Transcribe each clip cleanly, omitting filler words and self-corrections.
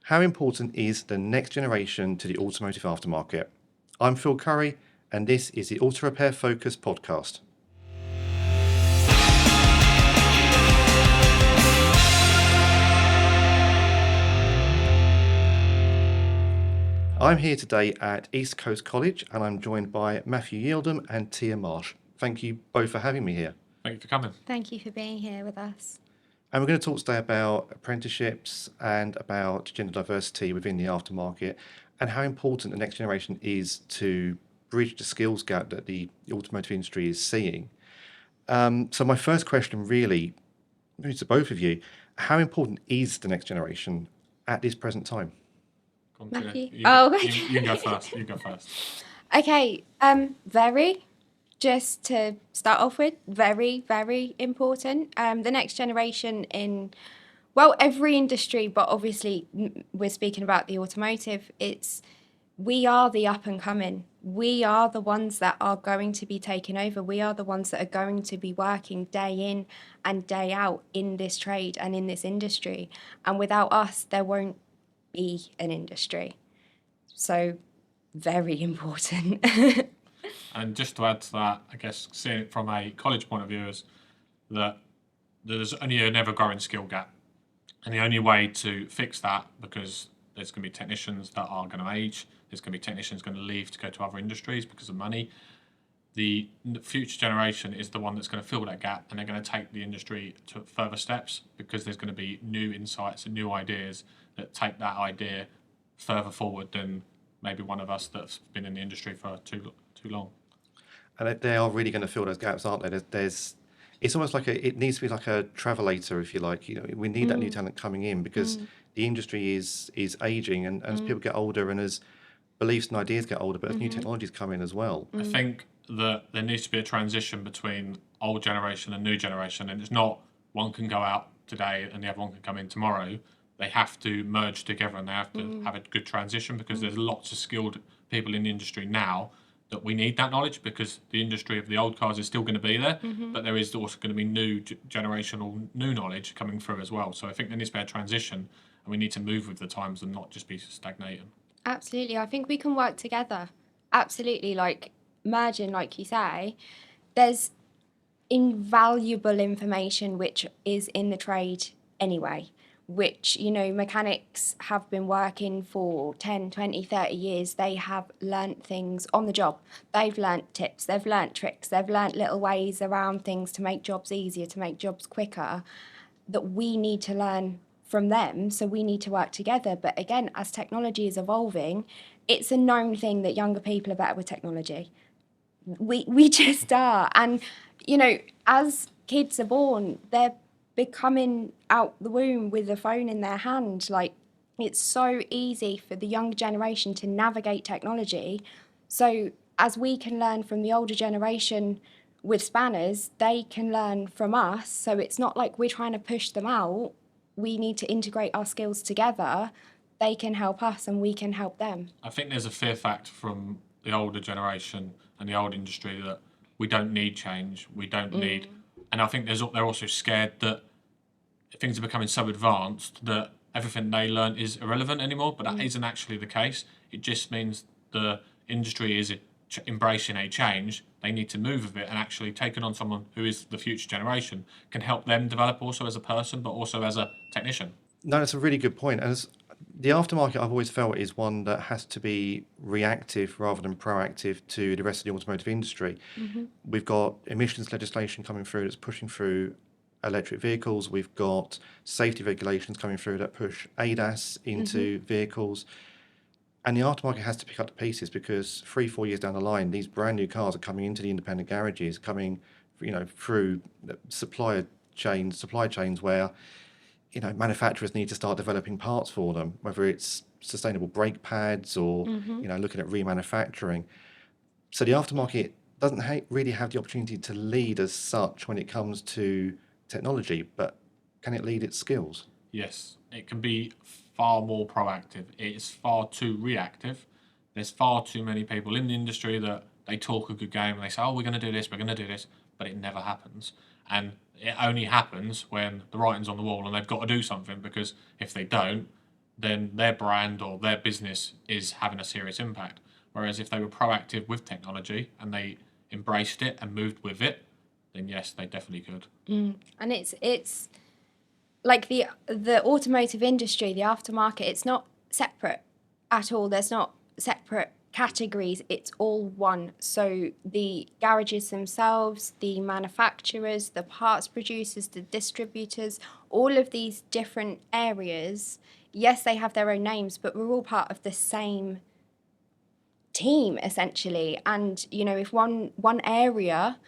How important is the next generation to the automotive aftermarket? I'm Phil Curry, and this is the Auto Repair Focus podcast. I'm here today at East Coast College, and I'm joined by Matthew Yeldham and Tia Marsh. Thank you both for having me here. Thank you for coming. Thank you for being here with us. And we're going to talk today about apprenticeships and about gender diversity within the aftermarket and how important the next generation is to bridge the skills gap that the automotive industry is seeing. So my first question really, maybe to both of you, how important is the next generation at this present time? Matthew? You can go first. You go first. Okay, very. Just to start off with, very, very important. The next generation in, every industry, but obviously we're speaking about the automotive. We are the up and coming. We are the ones that are going to be taking over. We are the ones that are going to be working day in and day out in this trade and in this industry. And without us, there won't be an industry. So, very important. And just to add to that, I guess seeing it from a college point of view is that there's only an ever-growing skill gap. And the only way to fix that, because there's going to be technicians that are going to age, there's going to be technicians going to leave to go to other industries because of money. The future generation is the one that's going to fill that gap, and they're going to take the industry to further steps because there's going to be new insights and new ideas that take that idea further forward than maybe one of us that's been in the industry for too long. And they are really going to fill those gaps, aren't they? It's almost like it needs to be like a travelator, if you like. You know, we need that new talent coming in because the industry is aging, and as people get older and as beliefs and ideas get older, but as new technologies come in as well. I think that there needs to be a transition between old generation and new generation, and it's not one can go out today and the other one can come in tomorrow. They have to merge together and they have to have a good transition because there's lots of skilled people in the industry now that we need that knowledge because the industry of the old cars is still going to be there, but there is also going to be new generational new knowledge coming through as well. So I think there needs to be a transition and we need to move with the times and not just be stagnating. Absolutely. I think we can work together. Absolutely. Like merging, like you say, there's invaluable information which is in the trade anyway, which, mechanics have been working for 10, 20, 30 years. They have learnt things on the job. They've learnt tips, they've learnt tricks, they've learnt little ways around things to make jobs easier, to make jobs quicker, that we need to learn from them. So we need to work together. But again, as technology is evolving, it's a known thing that younger people are better with technology. We just are. And, as kids are born, they're becoming out the womb with a phone in their hand. Like, it's so easy for the younger generation to navigate technology. So as we can learn from the older generation with spanners, they can learn from us. So it's not like we're trying to push them out. We need to integrate our skills together. They can help us and we can help them. I think there's a fear factor from the older generation and the old industry that we don't need change, we don't need... And I think they're also scared that things are becoming so advanced that everything they learn is irrelevant anymore, but that isn't actually the case. It just means the industry is embracing a change. They need to move with it, and actually taking on someone who is the future generation can help them develop also as a person, but also as a technician. No, that's a really good point. As the aftermarket, I've always felt, is one that has to be reactive rather than proactive to the rest of the automotive industry. We've got emissions legislation coming through that's pushing through electric vehicles. We've got safety regulations coming through that push ADAS into vehicles. And the aftermarket has to pick up the pieces because 3-4 years down the line, these brand new cars are coming into the independent garages, coming, through supply chains where, manufacturers need to start developing parts for them, whether it's sustainable brake pads or, looking at remanufacturing. So the aftermarket doesn't really have the opportunity to lead as such when it comes to technology, but can it lead its skills? Yes, it can be far more proactive. It's far too reactive. There's far too many people in the industry that they talk a good game and they say, oh, we're going to do this, but it never happens. And it only happens when the writing's on the wall and they've got to do something, because if they don't, then their brand or their business is having a serious impact. Whereas if they were proactive with technology and they embraced it and moved with it, then yes, they definitely could. And it's like the automotive industry, the aftermarket, it's not separate at all. There's not separate categories. It's all one. So the garages themselves, the manufacturers, the parts producers, the distributors, all of these different areas, yes, they have their own names, but we're all part of the same team essentially. And you know, if one area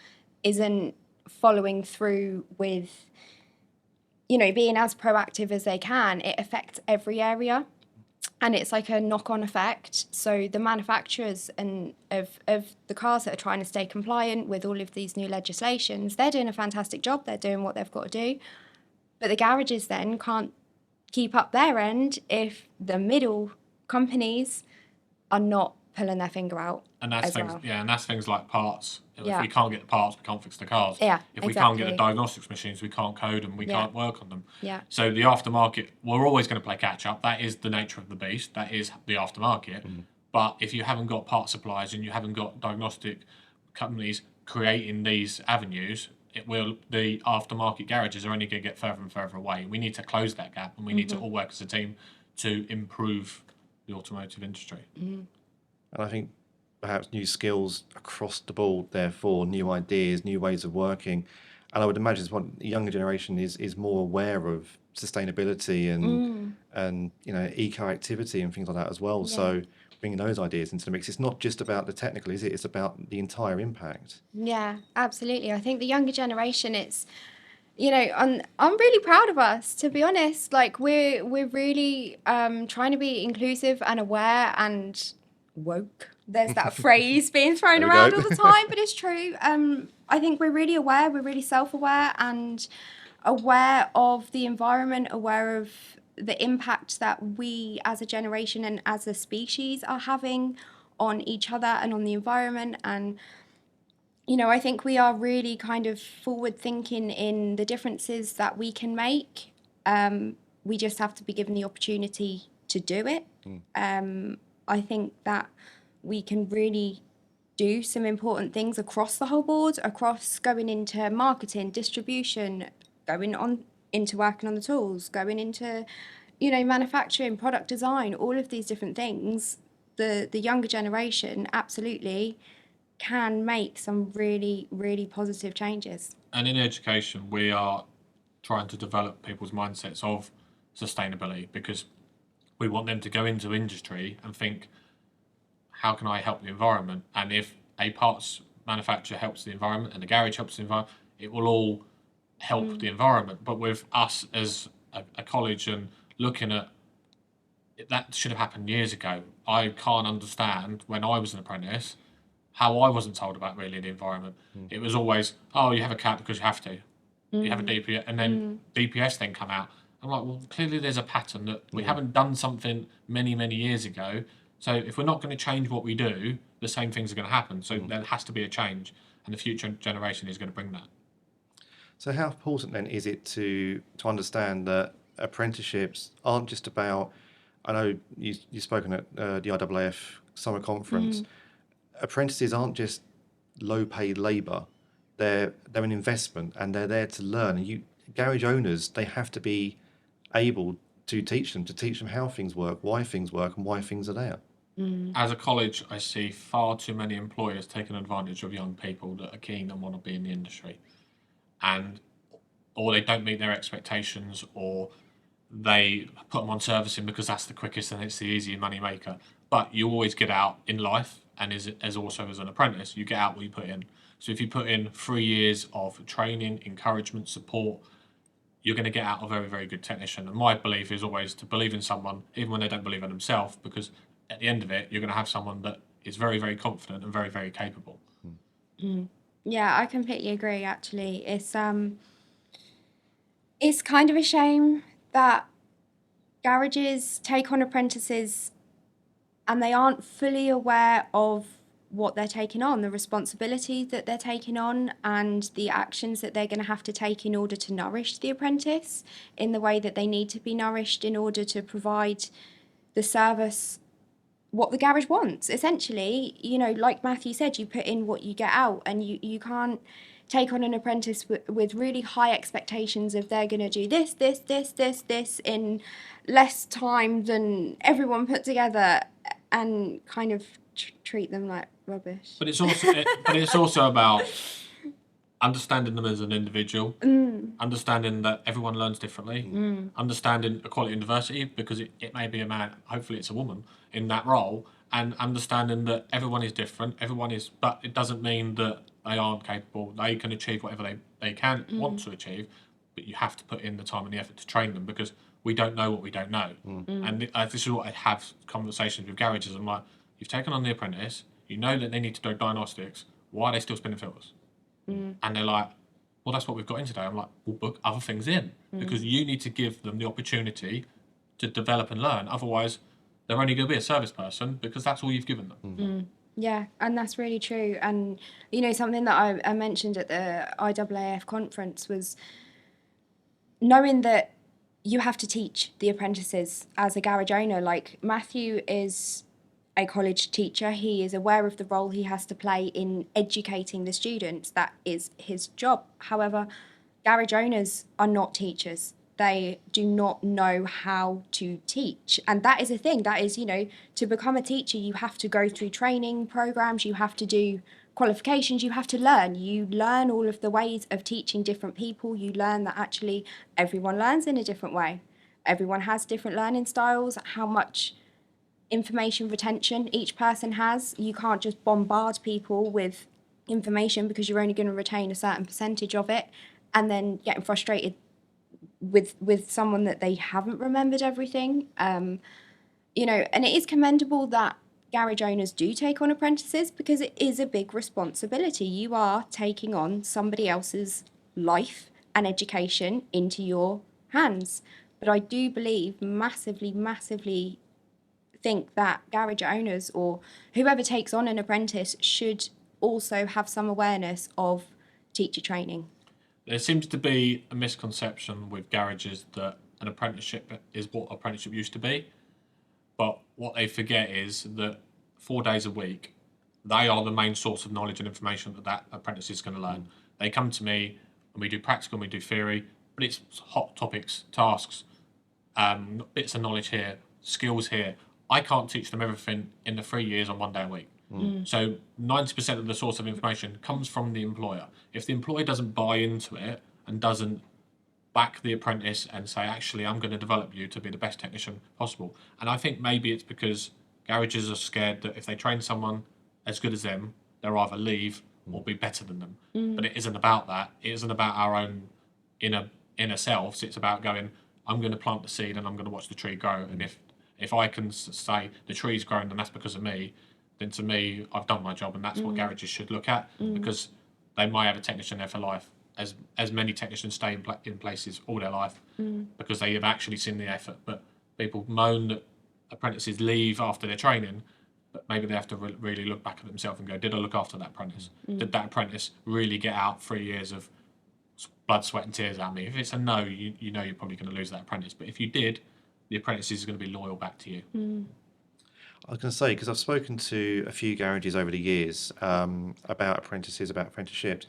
isn't following through with, you know, being as proactive as they can, it affects every area, and it's like a knock-on effect. So the manufacturers and of the cars that are trying to stay compliant with all of these new legislations, they're doing a fantastic job. They're doing what they've got to do, but the garages then can't keep up their end if the middle companies are not pulling their finger out And that's as things, well. yeah, and that's things like parts. If Yeah. we can't get the parts, we can't fix the cars. Yeah, If we can't get the exactly. diagnostics machines, we can't code them, we Yeah. can't work on them. Yeah. So the aftermarket, we're always going to play catch up. That is the nature of the beast. That is the aftermarket. But if you haven't got part suppliers and you haven't got diagnostic companies creating these avenues, the aftermarket garages are only going to get further and further away. We need to close that gap, and we need to all work as a team to improve the automotive industry. And I think perhaps new skills across the board, therefore new ideas, new ways of working. And I would imagine the younger generation is more aware of sustainability and you know, eco activity and things like that as well. Yeah. So bringing those ideas into the mix, it's not just about the technical, is it? It's about the entire impact. Yeah, absolutely. I think the younger generation, it's, you know, I'm really proud of us, to be honest. Like we're really trying to be inclusive and aware and woke. There's that phrase being thrown There we around go. all the time, but it's true. I think we're really aware. We're really self-aware and aware of the environment, aware of the impact that we as a generation and as a species are having on each other and on the environment. And you know, I think we are really kind of forward thinking in the differences that we can make. We just have to be given the opportunity to do it. I think that we can really do some important things across the whole board, across going into marketing, distribution, going on into working on the tools, going into, you know, manufacturing, product design, all of these different things. The younger generation absolutely can make some really, really positive changes. And in education, we are trying to develop people's mindsets of sustainability, because we want them to go into industry and think, how can I help the environment? And if a parts manufacturer helps the environment and the garage helps the environment, it will all help the environment. But with us as a college and looking at that, should have happened years ago. I can't understand when I was an apprentice how I wasn't told about really the environment. It was always, oh, you have a cat because you have to. You have a DPS, and then DPS then come out. I'm like, well, clearly there's a pattern that we haven't done something many, many years ago. So if we're not going to change what we do, the same things are going to happen. So there has to be a change, and the future generation is going to bring that. So how important then is it to understand that apprenticeships aren't just about, I know you've spoken at the IAAF summer conference, apprentices aren't just low-paid labour. They're an investment, and they're there to learn. And garage owners, they have to be able to teach them how things work, why things work, and why things are there. As a college, I see far too many employers taking advantage of young people that are keen and want to be in the industry, and or they don't meet their expectations, or they put them on servicing because that's the quickest and it's the easier money maker. But you always get out in life, and as also as an apprentice, you get out what you put in. So if you put in 3 years of training, encouragement, support, you're going to get out a very, very good technician. And my belief is always to believe in someone, even when they don't believe in themselves, because at the end of it, you're going to have someone that is very, very confident and very, very capable. Yeah, I completely agree. Actually, it's kind of a shame that garages take on apprentices and they aren't fully aware of what they're taking on, the responsibility that they're taking on, and the actions that they're going to have to take in order to nourish the apprentice in the way that they need to be nourished in order to provide the service what the garage wants. Essentially, you know, like Matthew said, you put in what you get out, and you can't take on an apprentice with really high expectations of they're going to do this in less time than everyone put together, and kind of treat them like rubbish. But it's also about understanding them as an individual, understanding that everyone learns differently, understanding equality and diversity, because it may be a man, hopefully it's a woman in that role, and understanding that everyone is different, but it doesn't mean that they aren't capable. They can achieve whatever they can want to achieve, but you have to put in the time and the effort to train them, because we don't know what we don't know. And this is what I have conversations with garages. I'm like, you've taken on the apprentice, you know that they need to do diagnostics, why are they still spinning filters? And they're like, well, that's what we've got in today. I'm like, we'll book other things in, because you need to give them the opportunity to develop and learn. Otherwise, they're only going to be a service person because that's all you've given them. Yeah, and that's really true. And, you know, something that I mentioned at the IAAF conference was knowing that you have to teach the apprentices as a garage owner. Like, Matthew is a college teacher. He is aware of the role he has to play in educating the students. That is his job. However, garage owners are not teachers. They do not know how to teach. And that is a thing. That is, you know, to become a teacher, you have to go through training programs, you have to do qualifications, you have to learn. You learn all of the ways of teaching different people. You learn that actually everyone learns in a different way. Everyone has different learning styles, how much information retention each person has. You can't just bombard people with information because you're only going to retain a certain percentage of it, and then getting frustrated with someone that they haven't remembered everything. You know, and it is commendable that garage owners do take on apprentices, because it is a big responsibility. You are taking on somebody else's life and education into your hands. But I do believe massively think that garage owners or whoever takes on an apprentice should also have some awareness of teacher training. There seems to be a misconception with garages that an apprenticeship is what apprenticeship used to be. But what they forget is that 4 days a week, they are the main source of knowledge and information that apprentice is going to learn. They come to me and we do practical and we do theory, but it's hot topics, tasks, bits of knowledge here, skills here. I can't teach them everything in the 3 years on 1 day a week. So 90% of the source of information comes from the employer. If the employer doesn't buy into it and doesn't back the apprentice and say, actually, I'm going to develop you to be the best technician possible. And I think maybe it's because garages are scared that if they train someone as good as them, they'll either leave or be better than them. But it isn't about that. It isn't about our own inner selves. It's about going, I'm going to plant the seed and I'm going to watch the tree grow. And if I can say the tree's grown, then that's because of me, then to me, I've done my job. And that's what garages should look at, because they might have a technician there for life, as many technicians stay in places all their life, because they have actually seen the effort. But people moan that apprentices leave after their training, but maybe they have to really look back at themselves and go, did I look after that apprentice? Did that apprentice really get out 3 years of blood, sweat and tears out of me? If it's a no, you know you're probably going to lose that apprentice. But if you did, the apprentice is going to be loyal back to you. I was going to say, because I've spoken to a few garages over the years about apprentices, about apprenticeships.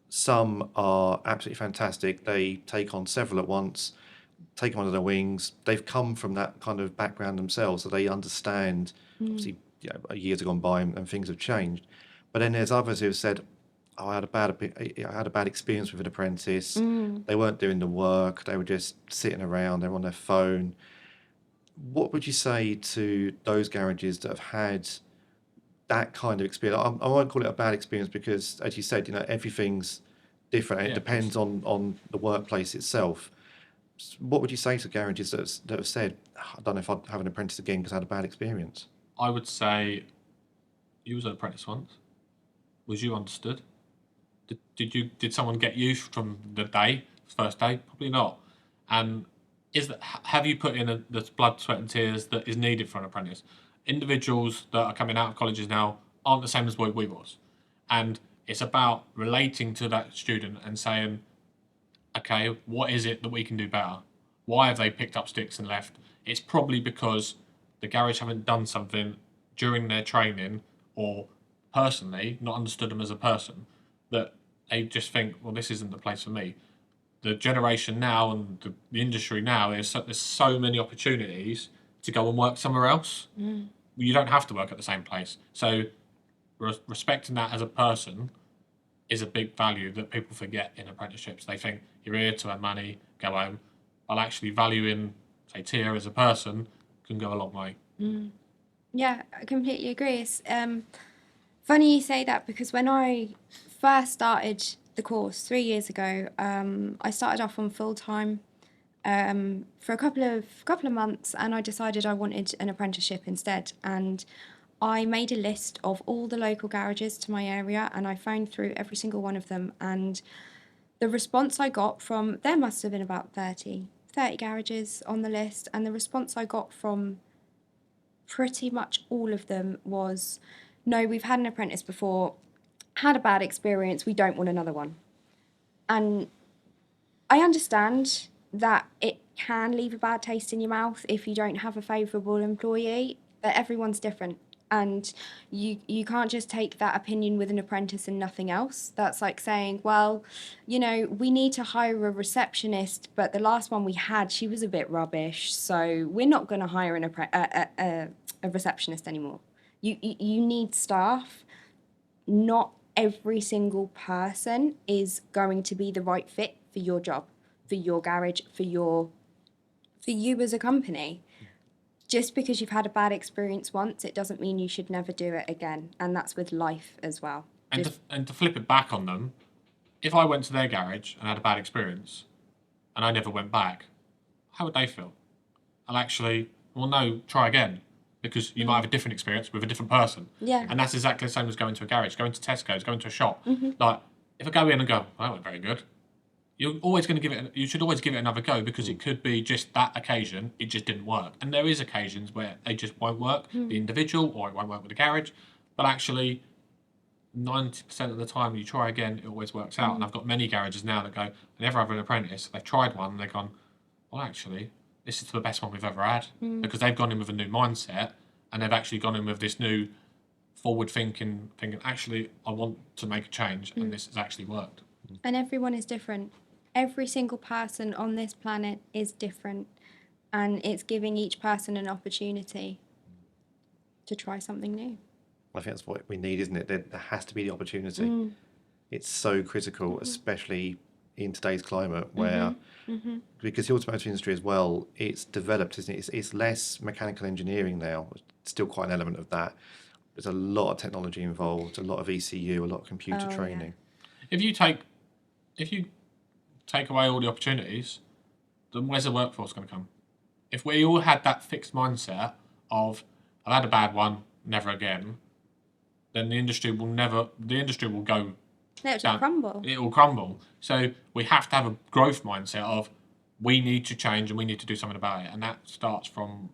Some are absolutely fantastic. They take on several at once, take them under their wings. They've come from that kind of background themselves, so they understand. Obviously, years have gone by and things have changed. But then there's others who have said, "Oh, I had a bad experience with an apprentice. They weren't doing the work. They were just sitting around. They were on their phone." What would you say to those garages that have had that kind of experience? I won't call it a bad experience because, as you said, everything's different. And it depends on the workplace itself. What would you say to garages that have said, I don't know if I'd have an apprentice again because I had a bad experience? I would say, you was an apprentice once. Was you understood? Did someone get you from the first day? Probably not. And have you put in the blood, sweat and tears that is needed for an apprentice? Individuals that are coming out of colleges now aren't the same as what we was. And it's about relating to that student and saying, okay, what is it that we can do better? Why have they picked up sticks and left? It's probably because the garage haven't done something during their training or personally not understood them as a person, that they just think, well, this isn't the place for me. The generation now and the industry now, there's so many opportunities to go and work somewhere else. You don't have to work at the same place. So respecting that as a person is a big value that people forget in apprenticeships. They think you're here to earn money, go home. While actually valuing, say, Tia as a person can go a long way. Yeah, I completely agree. It's funny you say that, because when I first started the course 3 years ago, I started off on full time for a couple of months, and I decided I wanted an apprenticeship instead. And I made a list of all the local garages to my area, and I phoned through every single one of them. And the response I got from, there must have been about 30 garages on the list, and the response I got from pretty much all of them was, no, we've had an apprentice before, had a bad experience, we don't want another one. And I understand that it can leave a bad taste in your mouth if you don't have a favourable employee, but everyone's different. And you can't just take that opinion with an apprentice and nothing else. That's like saying, well, you know, we need to hire a receptionist, but the last one we had, she was a bit rubbish, so we're not going to hire a receptionist anymore. You need staff. Not every single person is going to be the right fit for your job, for your garage, for you as a company. Just because you've had a bad experience once, it doesn't mean you should never do it again. And that's with life as well. And to flip it back on them, if I went to their garage and had a bad experience and I never went back, how would they feel? I'll actually, well, no, try again, because you might have a different experience with a different person. Yeah. And that's exactly the same as going to a garage, going to Tesco's, going to a shop. Like, if I go in and go, well, that went very good, you're always going to give it. You should always give it another go, because it could be just that occasion it just didn't work, and there is occasions where they just won't work, the individual, or it won't work with the garage. But actually, 90% of the time you try again, it always works out. And I've got many garages now that go, they never have an apprentice. They've tried one, and they've gone, well, actually, this is the best one we've ever had, because they've gone in with a new mindset, and they've actually gone in with this new forward thinking, actually, I want to make a change, and this has actually worked. And everyone is different. Every single person on this planet is different, and it's giving each person an opportunity to try something new. I think that's what we need, isn't it? There has to be the opportunity. It's so critical, especially in today's climate, where because the automotive industry as well, it's developed, isn't it? It's less mechanical engineering now. It's still quite an element of that. There's a lot of technology involved, a lot of ECU, a lot of computer training. If you take away all the opportunities, then where's the workforce going to come? If we all had that fixed mindset of, I've had a bad one, never again, then the industry will go It'll crumble. It will crumble. So we have to have a growth mindset of, we need to change and we need to do something about it. And that starts from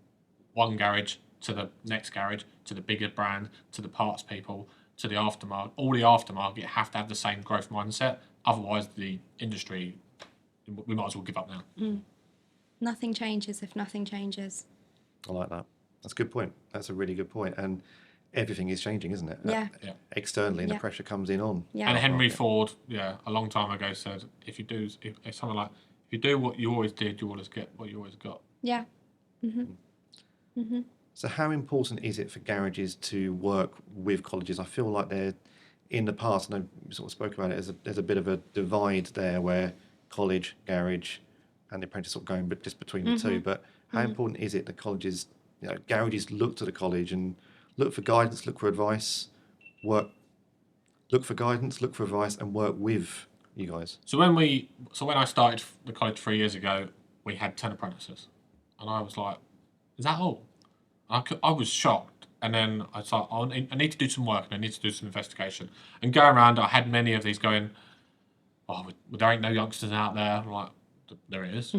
one garage to the next garage, to the bigger brand, to the parts people, to the aftermarket. All the aftermarket have to have the same growth mindset. Otherwise, the industry, we might as well give up now. Nothing changes if nothing changes. I like that. That's a good point. That's a really good point. And everything is changing, isn't it? Yeah. Externally, and the pressure comes in on. Yeah. And Henry Ford, a long time ago said, if you do what you always did, you always get what you always got. Yeah. So how important is it for garages to work with colleges? I feel like they're, in the past, and I sort of spoke about it, there's a bit of a divide there where college, garage, and the apprentice sort of going just between the two. But how important is it that colleges, garages look to the college and look for guidance, look for advice, look for advice, and work with you guys? So when I started the college 3 years ago, we had 10 apprentices, and I was like, "Is that all?" I was shocked, and then I thought, I need to do some work and I need to do some investigation. And going around, I had many of these going, "Oh, there ain't no youngsters out there." I'm like, "There is."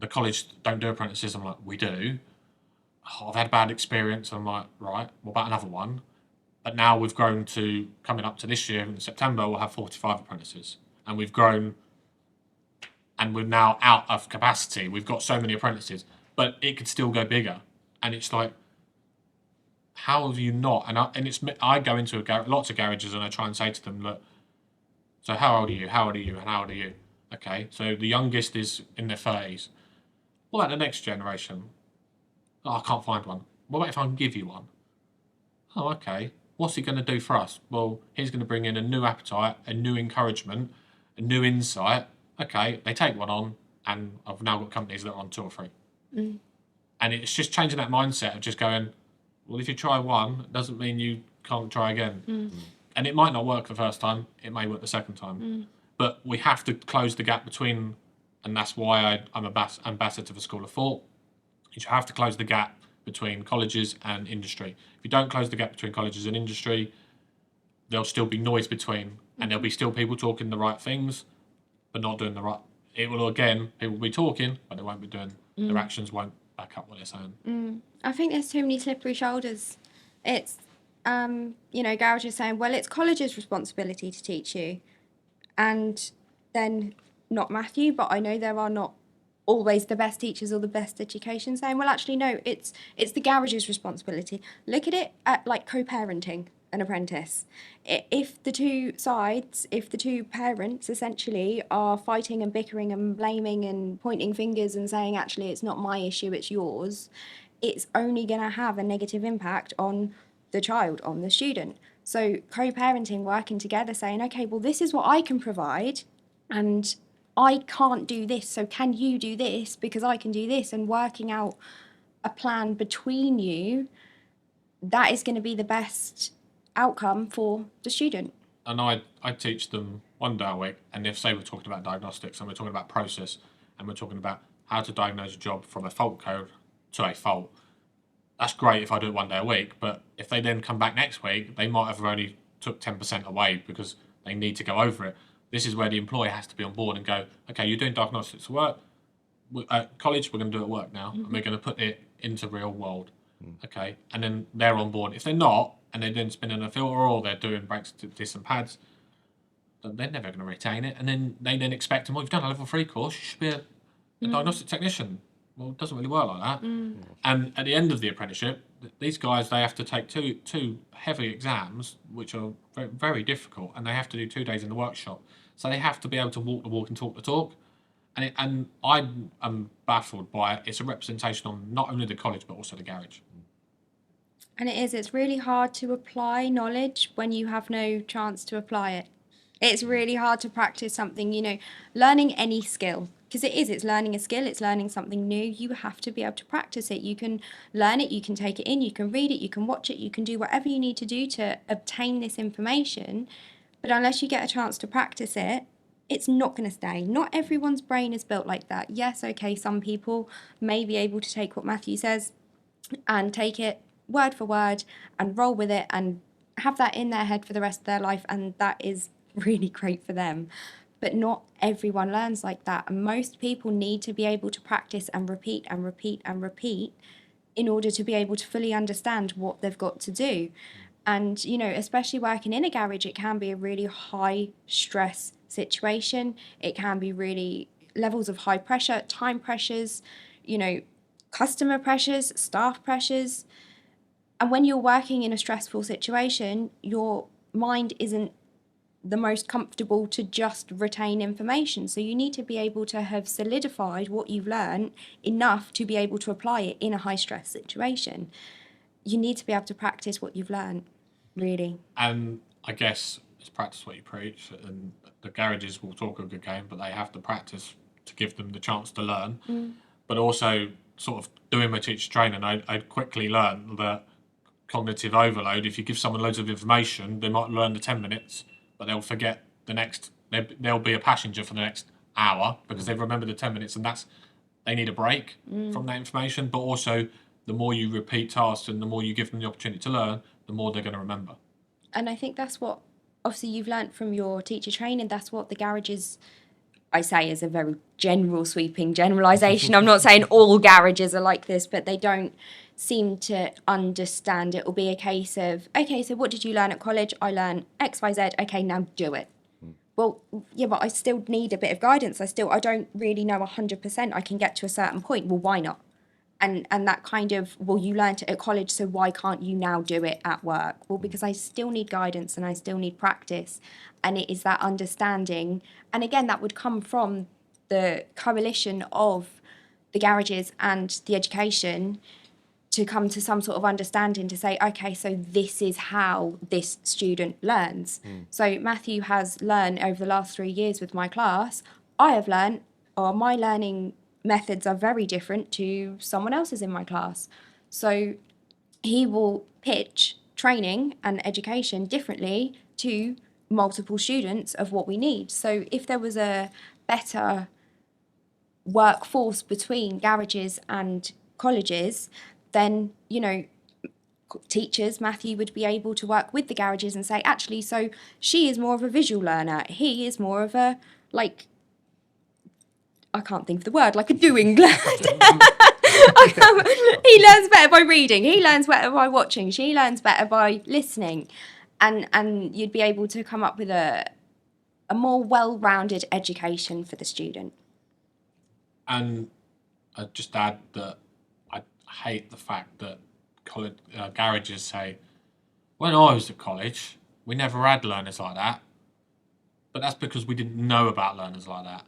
The college don't do apprentices. I'm like, "We do." "Oh, I've had a bad experience." I'm like, "Right, what about another one?" But now we've grown to, coming up to this year in September, we'll have 45 apprentices. And we've grown, and we're now out of capacity. We've got so many apprentices, but it could still go bigger. And it's like, how have you not? I go into lots of garages and I try and say to them, look, so how old are you? How old are you? And how old are you? Okay, so the youngest is in their 30s. What about the next generation? Oh, I can't find one. What about if I can give you one? Oh, okay. What's he going to do for us? Well, he's going to bring in a new appetite, a new encouragement, a new insight. Okay, they take one on, and I've now got companies that are on 2 or 3. Mm. And it's just changing that mindset of just going, well, if you try one, it doesn't mean you can't try again. Mm. And it might not work the first time, it may work the second time. Mm. But we have to close the gap between, and that's why I'm an ambassador to the School of Thought, is you have to close the gap between colleges and industry. If you don't close the gap between colleges and industry, there'll still be noise between, and there'll be still people talking the right things, but not doing the right. It will, again, people will be talking, but they won't be doing, their actions won't back up what they're saying. I think there's too many slippery shoulders. It's, garages saying, well, it's college's responsibility to teach you. And then, not Matthew, but I know there are not always the best teachers or the best education saying, well, actually, no, it's the garage's responsibility. Look at it at like co-parenting an apprentice. If the two parents essentially are fighting and bickering and blaming and pointing fingers and saying, actually, it's not my issue, it's yours, it's only going to have a negative impact on the child, on the student. So co-parenting, working together, saying, okay, well, this is what I can provide, and I can't do this, so can you do this because I can do this, and working out a plan between you, that is going to be the best outcome for the student. And I teach them 1 day a week, and if, say, we're talking about diagnostics and we're talking about process and we're talking about how to diagnose a job from a fault code to a fault, that's great if I do it 1 day a week, but if they then come back next week, they might have only took 10% away because they need to go over it. This is where the employer has to be on board and go, okay, you're doing diagnostics at work. At college, we're going to do it at work now, and we're going to put it into real world. Okay, and then they're on board. If they're not, and they're doing spinning a filter or they're doing brakes, discs and pads, they're never going to retain it. And then they then expect them, well, you've done a level 3 course, you should be a diagnostic technician. Well, it doesn't really work like that. And at the end of the apprenticeship, these guys, they have to take two heavy exams, which are very, very difficult, and they have to do 2 days in the workshop. So they have to be able to walk the walk and talk the talk. And I am baffled by it. It's a representation on not only the college, but also the garage. And it's really hard to apply knowledge when you have no chance to apply it. It's really hard to practice something, learning any skill, because it's learning a skill, it's learning something new. You have to be able to practice it. You can learn it, you can take it in, you can read it, you can watch it, you can do whatever you need to do to obtain this information. But unless you get a chance to practice it, it's not going to stay. Not everyone's brain is built like that. Yes, okay, some people may be able to take what Matthew says and take it word for word and roll with it and have that in their head for the rest of their life, and that is really great for them. But not everyone learns like that, and most people need to be able to practice and repeat and repeat and repeat in order to be able to fully understand what they've got to do. And especially working in a garage, it can be a really high stress situation. It can be really levels of high pressure, time pressures, customer pressures, staff pressures. And when you're working in a stressful situation, your mind isn't the most comfortable to just retain information. So you need to be able to have solidified what you've learned enough to be able to apply it in a high stress situation. You need to be able to practice what you've learned, really. And I guess it's practice what you preach, and the garages will talk a good game, but they have to practice to give them the chance to learn. But also, sort of doing my teacher training, I quickly learned that cognitive overload, if you give someone loads of information, they might learn the 10 minutes, but they'll forget the next, they'll be a passenger for the next hour because they've remembered the 10 minutes, and they need a break from that information. But also, the more you repeat tasks and the more you give them the opportunity to learn, the more they're going to remember. And I think that's what, obviously, you've learnt from your teacher training. That's what the garages, I say as a very general sweeping generalisation. I'm not saying all garages are like this, but they don't seem to understand. It will be a case of, okay, so what did you learn at college? I learned X, Y, Z. Okay, now do it. Well, yeah, but I still need a bit of guidance. I don't really know 100%. I can get to a certain point. Well, why not? And that kind of, well, you learned it at college, so why can't you now do it at work? Well, because I still need guidance and I still need practice. And it is that understanding. And again, that would come from the coalition of the garages and the education to come to some sort of understanding to say, okay, so this is how this student learns. So Matthew has learned over the last 3 years with my class. I have learned, or my learning methods are very different to someone else's in my class. So he will pitch training and education differently to multiple students of what we need. So if there was a better workforce between garages and colleges, then, you know, teachers, Matthew would be able to work with the garages and say, actually, so she is more of a visual learner. He is more of a, like, I can't think of the word, like a doing lad. He learns better by reading. He learns better by watching. She learns better by listening. And you'd be able to come up with a more well-rounded education for the student. And I'd just add that I hate the fact that college garages say, when I was at college, we never had learners like that. But that's because we didn't know about learners like that.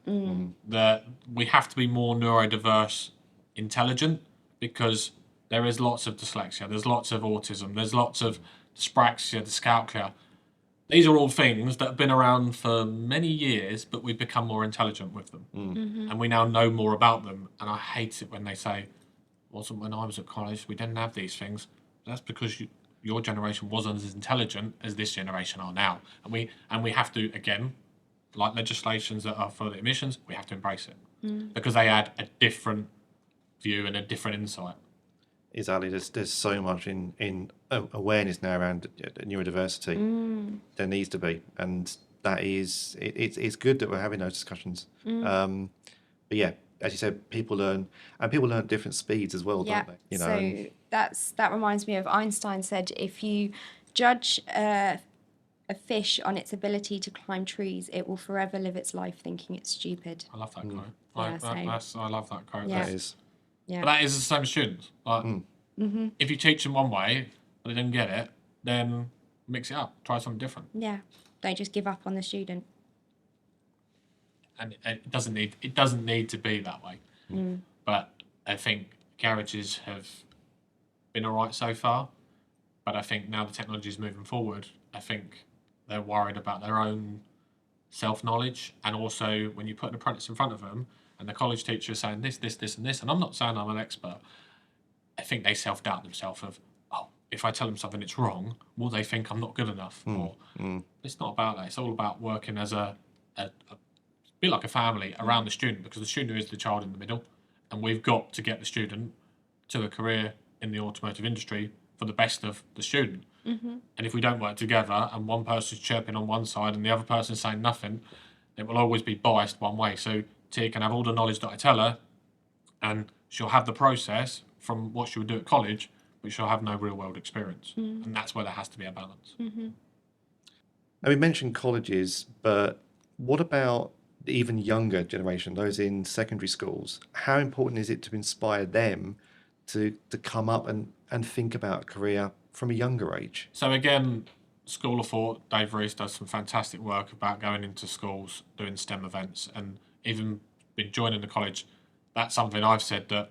That we have to be more neurodiverse, intelligent, because there is lots of dyslexia, there's lots of autism, there's lots of dyspraxia, dyscalculia. These are all things that have been around for many years, but we've become more intelligent with them. And we now know more about them. And I hate it when they say, wasn't when I was at college, we didn't have these things. That's because your generation wasn't as intelligent as this generation are now. And we have to, again, like legislations that are for the emissions, we have to embrace it. Because they add a different view and a different insight. Exactly. There's so much in awareness now around neurodiversity. There needs to be, and that is it's good that we're having those discussions. But yeah, as you said, people learn at different speeds as well, don't they? You know, so that reminds me of Einstein said, if you judge a fish on its ability to climb trees, it will forever live its life thinking it's stupid. I love that quote. Yeah, I love that quote. Yeah. that is. Yeah. But that is the same as students. Like, if you teach them one way, but they don't get it, then mix it up. Try something different. Yeah. Don't just give up on the student. And it doesn't need to be that way. But I think garages have been all right so far. But I think now the technology is moving forward, I think they're worried about their own self-knowledge. And also, when you put an apprentice in front of them, and the college teacher is saying this, and this, and I'm not saying I'm an expert, I think they self-doubt themselves of, oh, if I tell them something it's wrong, will they think I'm not good enough? Or it's not about that. It's all about working as a bit like a family around the student, because the student is the child in the middle, and we've got to get the student to a career in the automotive industry for the best of the student. And if we don't work together and one person's chirping on one side and the other person's saying nothing, it will always be biased one way. So Tia can have all the knowledge that I tell her, and she'll have the process from what she would do at college, but she'll have no real world experience. And that's where there has to be a balance. Now, we mentioned colleges, but what about the even younger generation, those in secondary schools? How important is it to inspire them to come up and think about a career from a younger age? So again, School of Thought, Dave Rees does some fantastic work about going into schools, doing STEM events, and even been joining the college. That's something I've said, that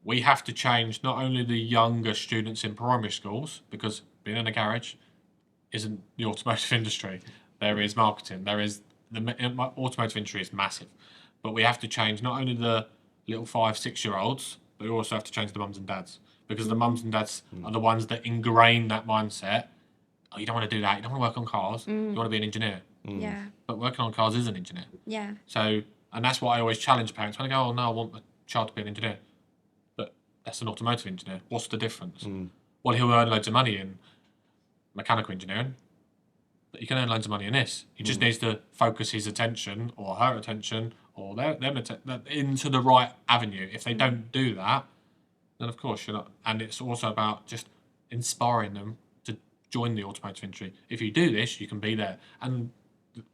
we have to change not only the younger students in primary schools, because being in a garage isn't the automotive industry. There is marketing, there is the automotive industry is massive, but we have to change not only the little 5-6 year olds, but we also have to change the mums and dads, because the mums and dads are the ones that ingrain that mindset. Oh, you don't want to do that. You don't want to work on cars. You want to be an engineer. Yeah. But working on cars is an engineer. Yeah. So, and that's what I always challenge parents when I go, oh no, I want the child to be an engineer. But that's an automotive engineer. What's the difference? Well, he'll earn loads of money in mechanical engineering, but he can earn loads of money in this. He just needs to focus his attention or her attention or them into the right avenue. If they don't do that, then of course you're not. And it's also about just inspiring them to join the automotive industry. If you do this, you can be there. And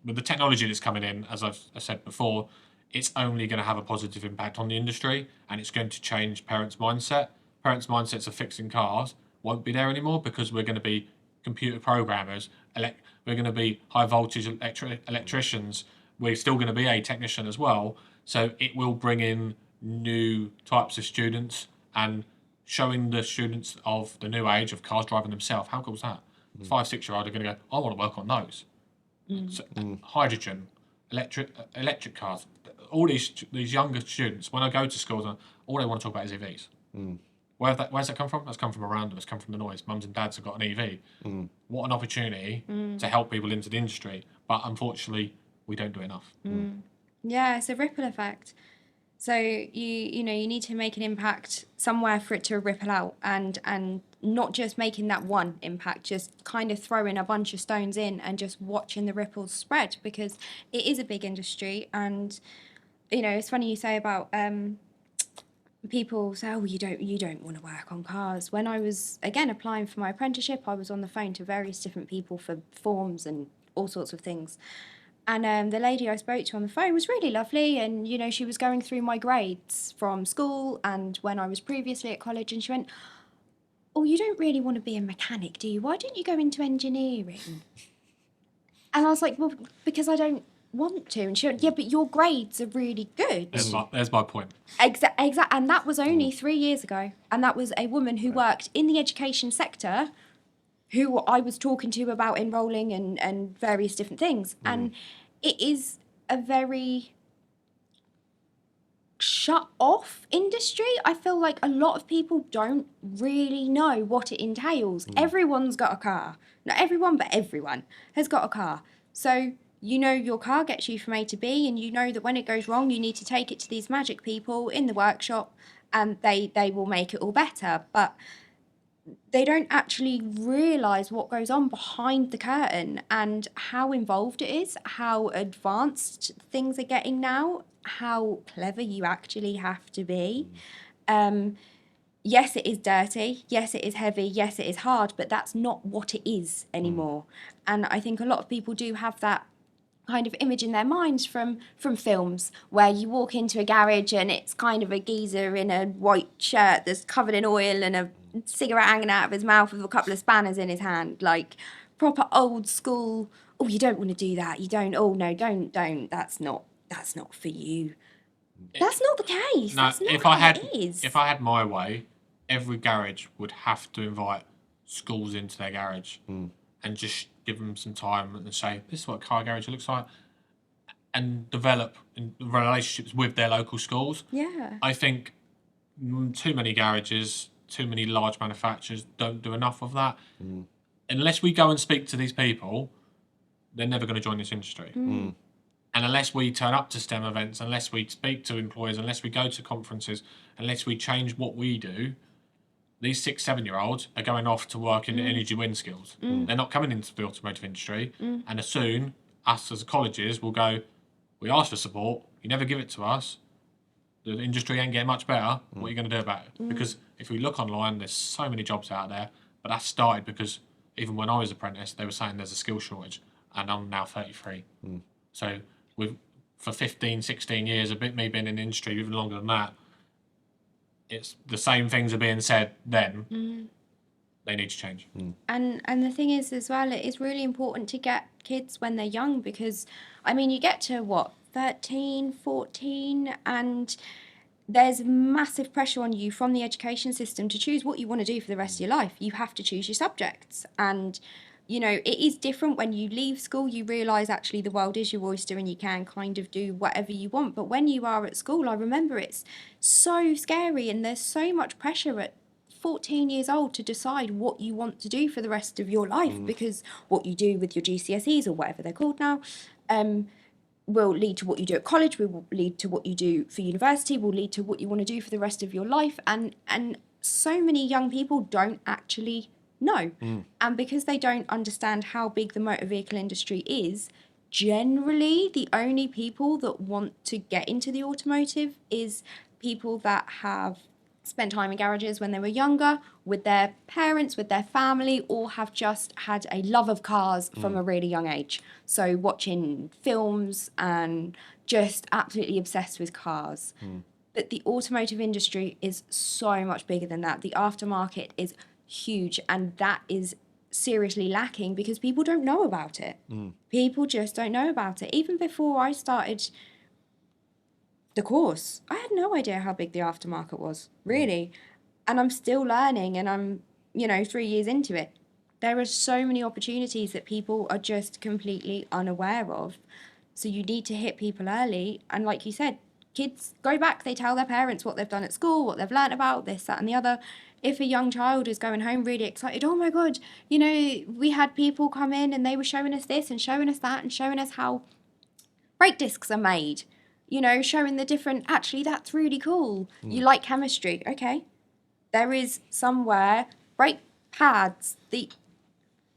with the technology that's coming in, as I said before, it's only going to have a positive impact on the industry, and it's going to change parents' mindset. Parents' mindsets of fixing cars won't be there anymore because we're going to be computer programmers, we're going to be high voltage electricians, we're still going to be a technician as well. So it will bring in new types of students and showing the students of the new age of cars driving themselves. How cool is that? 5, 6-year-old are going to go, I want to work on those. So, hydrogen, electric cars. All these younger students, when I go to schools, all they want to talk about is EVs. Where's that come from? That's come from around them. It's come from the noise. Mums and dads have got an EV. What an opportunity to help people into the industry. But unfortunately, we don't do enough. Yeah, it's a ripple effect. So you need to make an impact somewhere for it to ripple out, and not just making that one impact, just kind of throwing a bunch of stones in and just watching the ripples spread, because it is a big industry. And it's funny you say about people say, oh, you don't want to work on cars. When I was again applying for my apprenticeship, I was on the phone to various different people for forms and all sorts of things. And the lady I spoke to on the phone was really lovely, and she was going through my grades from school and when I was previously at college, and she went, oh, you don't really want to be a mechanic, do you? Why don't you go into engineering? And I was like, well, because I don't want to. And she went, yeah, but your grades are really good. There's my point. Exactly. And that was only 3 years ago. And that was a woman who worked in the education sector, who I was talking to about enrolling and various different things. And it is a very shut off industry. I feel like a lot of people don't really know what it entails. Everyone's got a car. Not everyone, but everyone has got a car. So your car gets you from A to B, and that when it goes wrong, you need to take it to these magic people in the workshop, and they will make it all better. But they don't actually realise what goes on behind the curtain and how involved it is, how advanced things are getting now, how clever you actually have to be. Yes, it is dirty. Yes, it is heavy. Yes, it is hard, but that's not what it is anymore. And I think a lot of people do have that kind of image in their minds from films, where you walk into a garage and it's kind of a geezer in a white shirt that's covered in oil and a cigarette hanging out of his mouth with a couple of spanners in his hand, like proper old school. Oh, you don't want to do that. You don't. Oh no, don't. That's not for you. That's not the case. No, That's not if how I had it is. if I had my way, every garage would have to invite schools into their garage and just give them some time and say, this is what a car garage looks like, and develop relationships with their local schools. Yeah. I think too many garages, too many large manufacturers don't do enough of that. Unless we go and speak to these people, they're never going to join this industry. And unless we turn up to STEM events, unless we speak to employers, unless we go to conferences, unless we change what we do, these 6, 7-year-olds are going off to work in energy wind skills. They're not coming into the automotive industry. And as soon, us as colleges will go, we asked for support, you never give it to us, the industry ain't getting much better, what are you going to do about it? Because if we look online, there's so many jobs out there, but that started because even when I was apprentice, they were saying there's a skill shortage, and I'm now 33. So for 15, 16 years, me being in the industry even longer than that, it's the same things are being said then. They need to change. And the thing is as well, it is really important to get kids when they're young, because you get to 13, 14, and there's massive pressure on you from the education system to choose what you want to do for the rest of your life. You have to choose your subjects, and it is different when you leave school. You realise actually the world is your oyster and you can kind of do whatever you want. But when you are at school, I remember it's so scary, and there's so much pressure at 14 years old to decide what you want to do for the rest of your life, because what you do with your GCSEs or whatever they're called now will lead to what you do at college, will lead to what you do for university, will lead to what you want to do for the rest of your life. And so many young people don't actually know. And because they don't understand how big the motor vehicle industry is, generally the only people that want to get into the automotive is people that have spent time in garages when they were younger, with their parents, with their family, or have just had a love of cars from a really young age. So watching films and just absolutely obsessed with cars. But the automotive industry is so much bigger than that. The aftermarket is huge, and that is seriously lacking because people don't know about it. People just don't know about it. Even before I started the course, I had no idea how big the aftermarket was, really. And I'm still learning, and I'm, 3 years into it. There are so many opportunities that people are just completely unaware of. So you need to hit people early. And like you said, kids go back, they tell their parents what they've done at school, what they've learnt about, this, that, and the other. If a young child is going home really excited, oh my God, we had people come in and they were showing us this and showing us that and showing us how brake discs are made, showing the different, actually, that's really cool. You like chemistry, okay. There is somewhere brake pads, the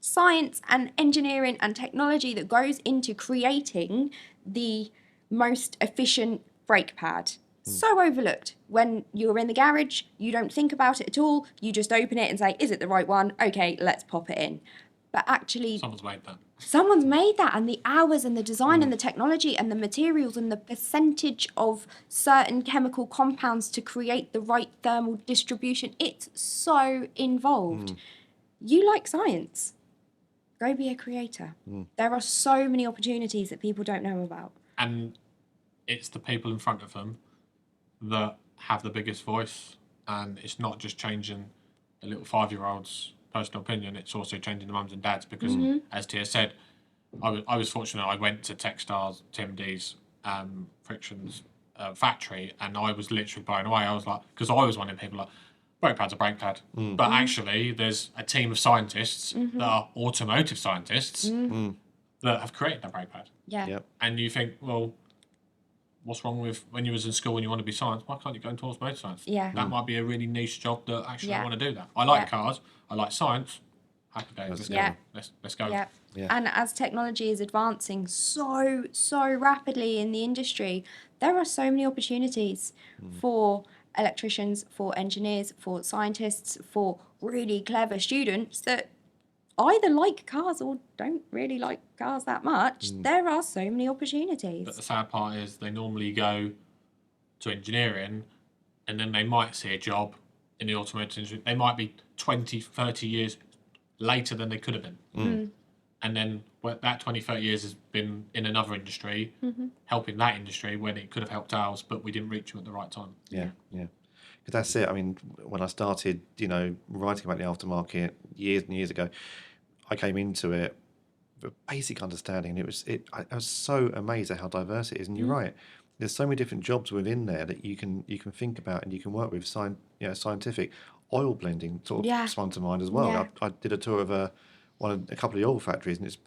science and engineering and technology that goes into creating the most efficient brake pad. So overlooked. When you're in the garage, you don't think about it at all. You just open it and say, is it the right one? Okay, let's pop it in. But actually, someone's made that, and the hours and the design and the technology and the materials and the percentage of certain chemical compounds to create the right thermal distribution, it's so involved. You like science, go be a creator. There are so many opportunities that people don't know about. And it's the people in front of them that have the biggest voice, and it's not just changing the little 5-year-old's personal opinion, it's also changing the mums and dads, because as Tia said, I was fortunate. I went to Techstars, TMD's frictions factory, and I was literally blown away. I was like, because I was one of the people like, brake pad's a brake pad, but actually there's a team of scientists that are automotive scientists that have created that brake pad. Yeah. And you think, well, what's wrong with when you was in school and you want to be science? Why can't you go into automotive science? Yeah. That might be a really niche job that actually I want to do that. I like cars. I like science. Happy days. Let's go. Yeah. And as technology is advancing so rapidly in the industry, there are so many opportunities for electricians, for engineers, for scientists, for really clever students that either like cars or don't really like cars that much. There are so many opportunities. But the sad part is they normally go to engineering, and then they might see a job in the automotive industry. They might be 20, 30 years later than they could have been. And then that 20, 30 years has been in another industry, helping that industry when it could have helped ours, but we didn't reach you at the right time. Yeah. Because that's it. I mean, when I started, writing about the aftermarket years and years ago, I came into it with a basic understanding, and I was so amazed at how diverse it is. And you're right. There's so many different jobs within there that you can think about and you can work with. Scientific oil blending sort of sprung to mind as well. Yeah. I did a tour of a couple of the oil factories, and it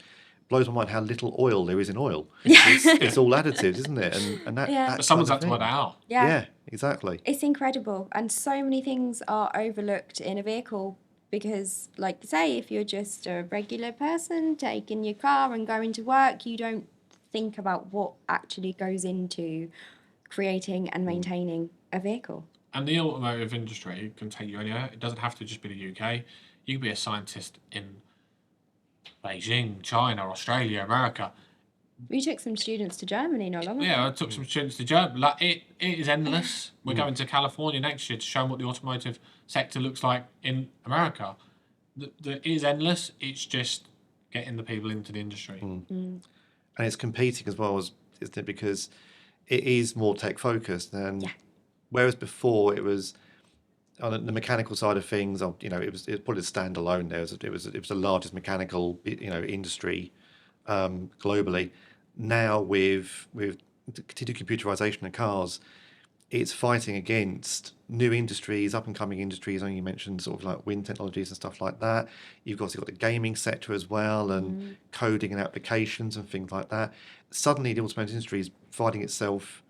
blows my mind how little oil there is in oil. It's all additives, isn't it? And that But someone's had to work that out. Yeah, exactly. It's incredible, and so many things are overlooked in a vehicle because, like you say, if you're just a regular person taking your car and going to work, you don't think about what actually goes into creating and maintaining a vehicle. And the automotive industry can take you anywhere. It doesn't have to just be the UK. You can be a scientist in Beijing, China, Australia, America. We took some students to Germany not long ago. Yeah, I took some students to Germany. Like it is endless. We're going to California next year to show them what the automotive sector looks like in America. It is endless. It's just getting the people into the industry. And it's competing as well, isn't it? Because it is more tech focused, and whereas before it was on the mechanical side of things, it was probably standalone. It was the largest mechanical industry globally. Now with continued computerization of cars, it's fighting against new industries, up and coming industries. You mentioned sort of like wind technologies and stuff like that. You've also got the gaming sector as well, and coding and applications and things like that. Suddenly, the automotive industry is finding itself.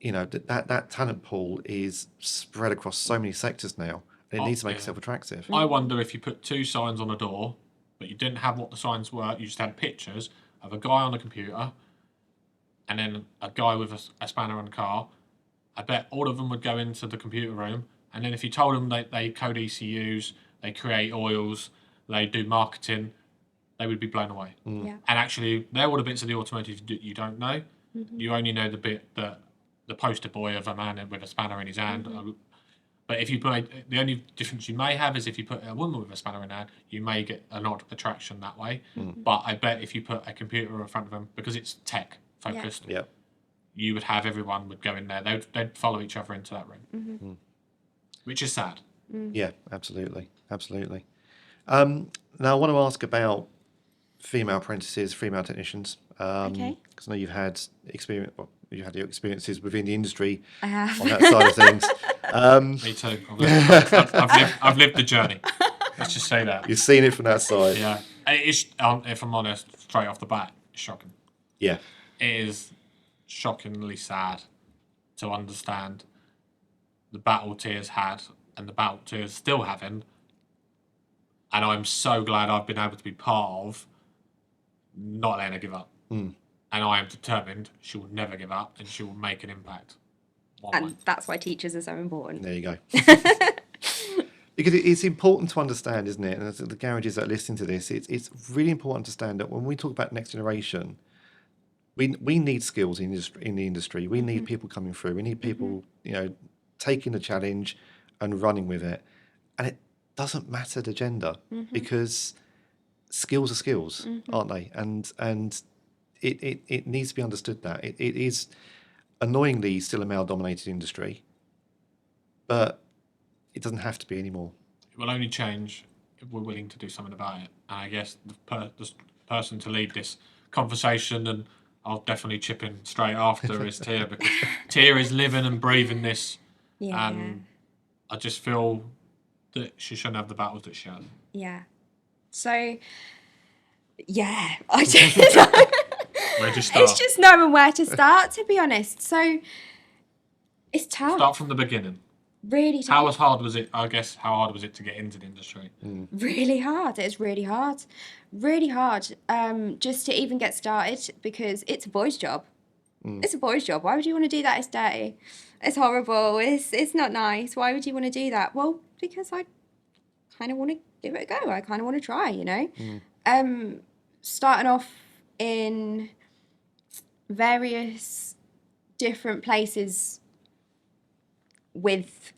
That talent pool is spread across so many sectors now, and it needs to make itself attractive. I wonder if you put 2 signs on a door, but you didn't have what the signs were. You just had pictures of a guy on a computer, and then a guy with a spanner on a car. I bet all of them would go into the computer room, And then if you told them they code ECUs, they create oils, they do marketing, they would be blown away. Yeah. And actually, they're all the bits of the automotive you don't know. You only know the bit that the poster boy of a man with a spanner in his hand. But if you put the only difference you may have is if you put a woman with a spanner in her hand, you may get an odd attraction that way. But I bet if you put a computer in front of them, because it's tech focused, Yeah. you would have everyone would go in there. They'd follow each other into that room, which is sad. Yeah, absolutely. Now, I want to ask about female apprentices, female technicians. Okay. Because I know you've had experience. Well, you had your experiences within the industry I have. on that side of things. Me too. I've lived the journey. Let's just say that. You've seen it from that side. Yeah. It is, if I'm honest, straight off the bat, it's shocking. Yeah. It is shockingly sad to understand the battle Tia's had and the battle Tia's still having. And I'm so glad I've been able to be part of not letting her give up. And I am determined she will never give up and she will make an impact. And that's why teachers are so important. There you go. Because it's important to understand, isn't it? And as the garages that are listening to this, it's really important to understand that when we talk about next generation, we need skills in the industry. We need people coming through. We need people, taking the challenge and running with it. And it doesn't matter the gender because skills are skills, aren't they? And it needs to be understood that it is annoyingly still a male-dominated industry, but it doesn't have to be anymore. It will only change if we're willing to do something about it. And I guess the person to lead this conversation, and I'll definitely chip in straight after, is Tia, because Tia is living and breathing this. Yeah. And I just feel that she shouldn't have the battles that she has. Yeah. So, yeah, I just... Where'd you start? It's just knowing where to start, to be honest. So, it's tough. Start from the beginning. Really tough. How hard was it? I guess how hard was it to get into the industry? Really hard. It's really hard. Really hard. Just to even get started, because it's a boy's job. It's a boy's job. Why would you want to do that? It's dirty. It's horrible. It's not nice. Why would you want to do that? Well, because I kind of want to give it a go. I kind of want to try, Starting off in various different places with...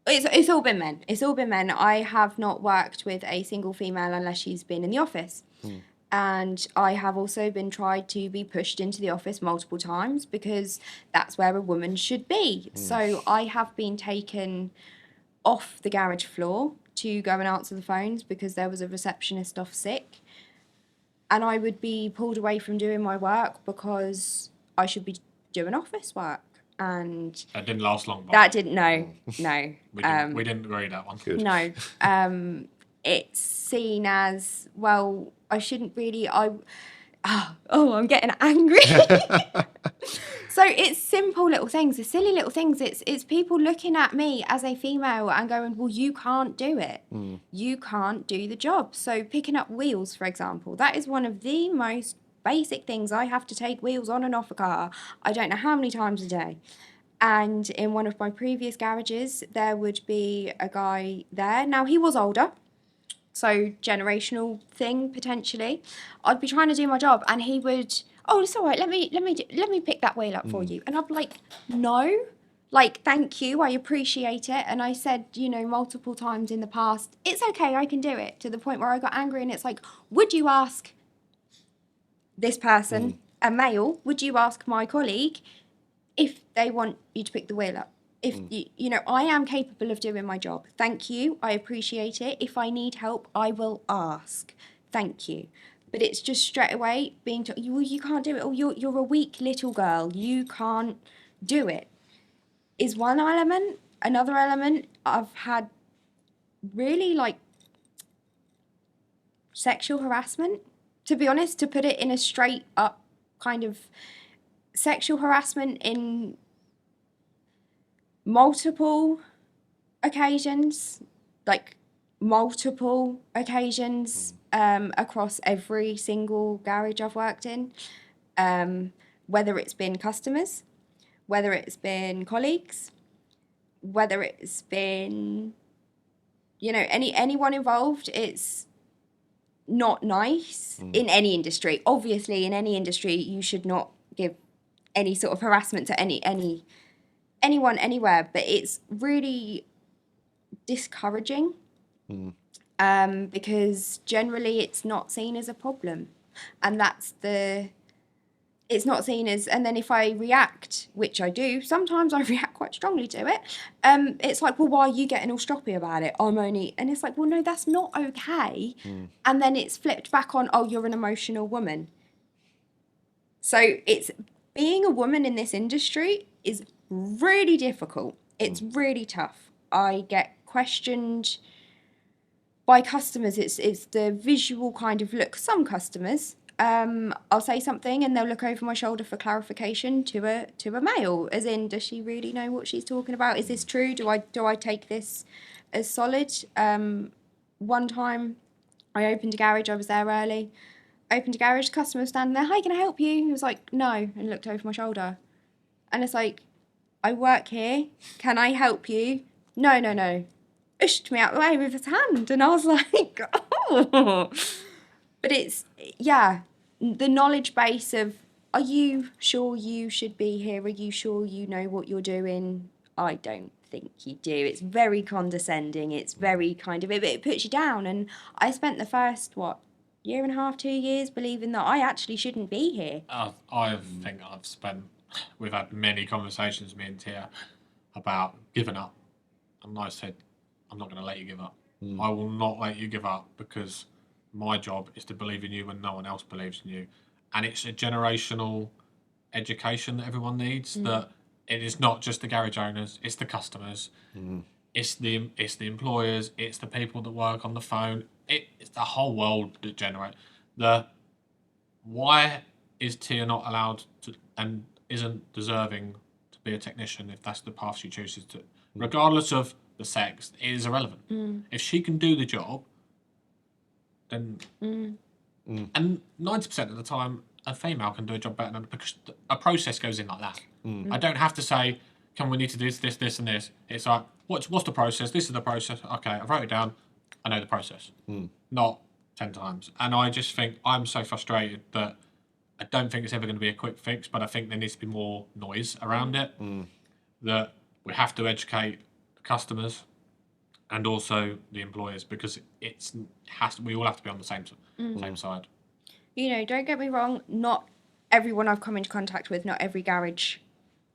It's all been men. It's all been men. I have not worked with a single female unless she's been in the office. And I have also been tried to be pushed into the office multiple times because that's where a woman should be. So I have been taken off the garage floor to go and answer the phones because there was a receptionist off sick. And I would be pulled away from doing my work because I should be doing office work. And that didn't last long. That didn't. No. We didn't agree that one. Good. No. It's seen as, well, I shouldn't really. I'm getting angry. So it's simple little things, the silly little things. It's people looking at me as a female and going, well, you can't do it. You can't do the job. So picking up wheels, for example, that is one of the most basic things. I have to take wheels on and off a car. I don't know how many times a day. And in one of my previous garages, there would be a guy there. Now, he was older, so generational thing potentially. I'd be trying to do my job, and he would, oh, it's all right. Let me pick that wheel up for you. And I'd be like, no, like, thank you, I appreciate it. And I said, multiple times in the past, it's okay, I can do it. To the point where I got angry, and it's like, would you ask this person, a male, would you ask my colleague if they want you to pick the wheel up? If I am capable of doing my job. Thank you. I appreciate it. If I need help, I will ask. Thank you. But it's just straight away being told, you can't do it. Oh, you're a weak little girl. You can't do it. Is one element. Another element, I've had really sexual harassment. To be honest, to put it in a straight up kind of sexual harassment in multiple occasions, across every single garage I've worked in, whether it's been customers, whether it's been colleagues, whether it's been, anyone involved, it's not nice in any industry. Obviously, in any industry, you should not give any sort of harassment to anyone anywhere, but it's really discouraging because generally it's not seen as a problem, and it's not seen as. And then if I react, which I do sometimes, I react quite strongly to it. It's like, well, why are you getting all stroppy about it? And it's like, well, no, that's not okay. And then it's flipped back on, oh, you're an emotional woman. So it's being a woman in this industry is really difficult. It's really tough. I get questioned by customers. It's the visual kind of look. Some customers, I'll say something and they'll look over my shoulder for clarification to a male, as in, does she really know what she's talking about? Is this true? Do I take this as solid? One time I opened a garage, I was there early. Opened a garage, customer was standing there, hi, can I help you? He was like, no, and looked over my shoulder. And it's like, I work here, can I help you? No. Pushed me out the way with his hand, and I was like, oh. But it's, the knowledge base of, are you sure you should be here? Are you sure you know what you're doing? I don't think you do. It's very condescending. It's very kind of, it puts you down. And I spent the first, year and a half, 2 years believing that I actually shouldn't be here. I think we've had many conversations, me and Tia, about giving up. And I said, I'm not going to let you give up. I will not let you give up, because my job is to believe in you when no one else believes in you. And it's a generational education that everyone needs, that it is not just the garage owners, it's the customers, it's the employers, it's the people that work on the phone, it's the whole world that generate. Why is Tia not allowed to and isn't deserving to be a technician if that's the path she chooses to? Regardless of the sex, it is irrelevant. If she can do the job, then and 90% of the time a female can do a job better than, because a process goes in like that. I don't have to say, we need to do this and this. It's like, what's the process? This is the process. Okay, I wrote it down. I know the process. Not 10 times. And I just think I'm so frustrated that I don't think it's ever going to be a quick fix, but I think there needs to be more noise around it. That we have to educate the customers and also the employers, because we all have to be on the same side. Don't get me wrong, not everyone I've come into contact with, not every garage,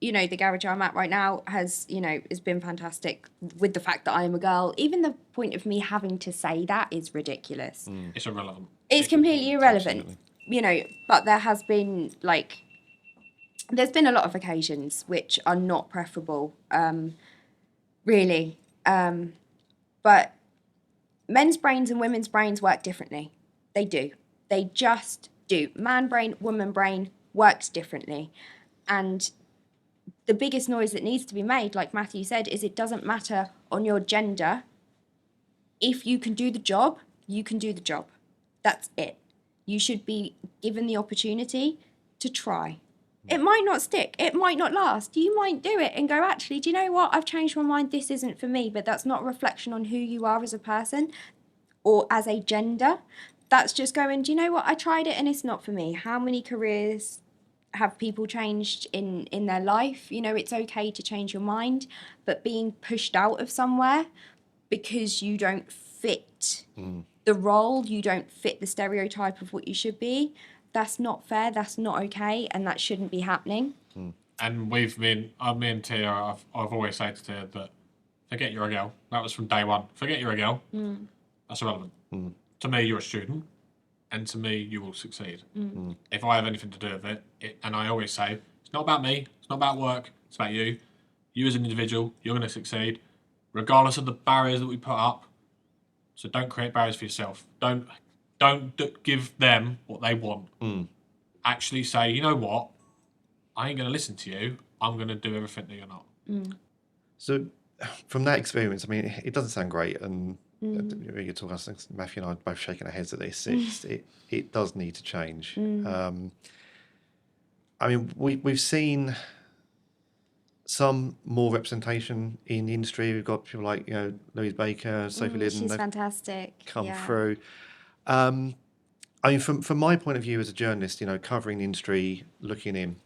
the garage I'm at right now has been fantastic, with the fact that I am a girl. Even the point of me having to say that is ridiculous. It's irrelevant. It's completely irrelevant. Absolutely. But there has been, there's been a lot of occasions which are not preferable, really. But men's brains and women's brains work differently. They do. They just do. Man brain, woman brain works differently. And the biggest noise that needs to be made, like Matthew said, is it doesn't matter on your gender. If you can do the job, you can do the job. That's it. You should be given the opportunity to try. It might not stick. It might not last. You might do it and go, actually, do you know what? I've changed my mind. This isn't for me. But that's not a reflection on who you are as a person or as a gender. That's just going, do you know what? I tried it and it's not for me. How many careers have people changed in their life? It's okay to change your mind, but being pushed out of somewhere because you don't fit the role, you don't fit the stereotype of what you should be, that's not fair, that's not okay, and that shouldn't be happening. And me and Tia, I've always said to Tia that, forget you're a girl. That was from day one. Forget you're a girl. That's irrelevant. To me, you're a student, and to me, you will succeed. If I have anything to do with it, and I always say, it's not about me, it's not about work, it's about you. You as an individual, you're going to succeed, regardless of the barriers that we put up. So don't create barriers for yourself. Don't give them what they want. Actually say, you know what? I ain't going to listen to you. I'm going to do everything that you're not. So from that experience, I mean, it doesn't sound great. And you're talking, I think Matthew and I are both shaking our heads at this. It does need to change. I mean, we've seen some more representation in the industry. We've got people like, Louise Baker, Sophie Liddon, She's they've fantastic. come Yeah. through. I mean, from my point of view as a journalist, covering the industry, looking in,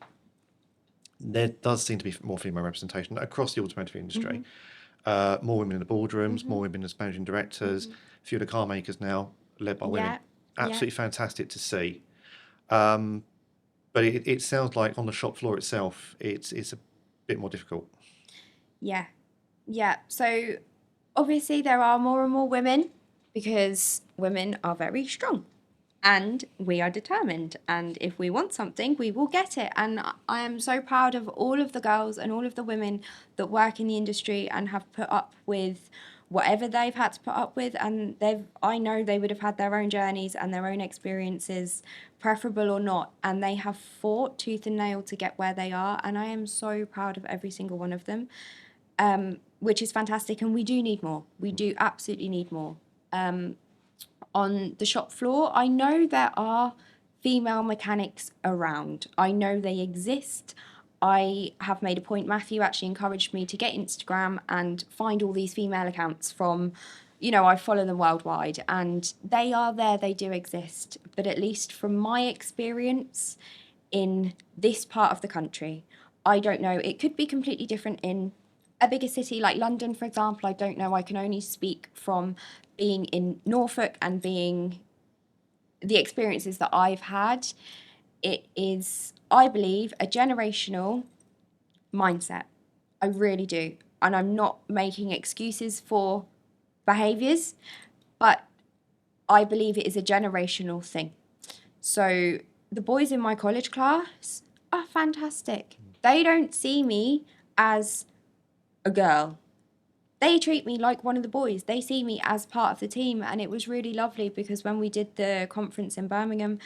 there does seem to be more female representation across the automotive industry. More women in the boardrooms, more women as managing directors, a few of the car makers now led by women. Yeah. Absolutely fantastic to see. But it sounds like on the shop floor itself, it's a bit more difficult. Yeah. Yeah. So obviously there are more and more women because women are very strong and we are determined. And if we want something, we will get it. And I am so proud of all of the girls and all of the women that work in the industry and have put up with whatever they've had to put up with, and I know they would have had their own journeys and their own experiences, preferable or not, and they have fought tooth and nail to get where they are, and I am so proud of every single one of them, which is fantastic, and we do need more. We do absolutely need more. On the shop floor, I know there are female mechanics around. I know they exist. I have made a point, Matthew actually encouraged me to get Instagram and find all these female accounts from, I follow them worldwide, and they are there, they do exist. But at least from my experience in this part of the country, I don't know, it could be completely different in a bigger city like London, for example. I don't know, I can only speak from being in Norfolk and being the experiences that I've had. It is, I believe, a generational mindset. I really do. And I'm not making excuses for behaviours, but I believe it is a generational thing. So the boys in my college class are fantastic. They don't see me as a girl. They treat me like one of the boys. They see me as part of the team. And it was really lovely because when we did the conference in Birmingham,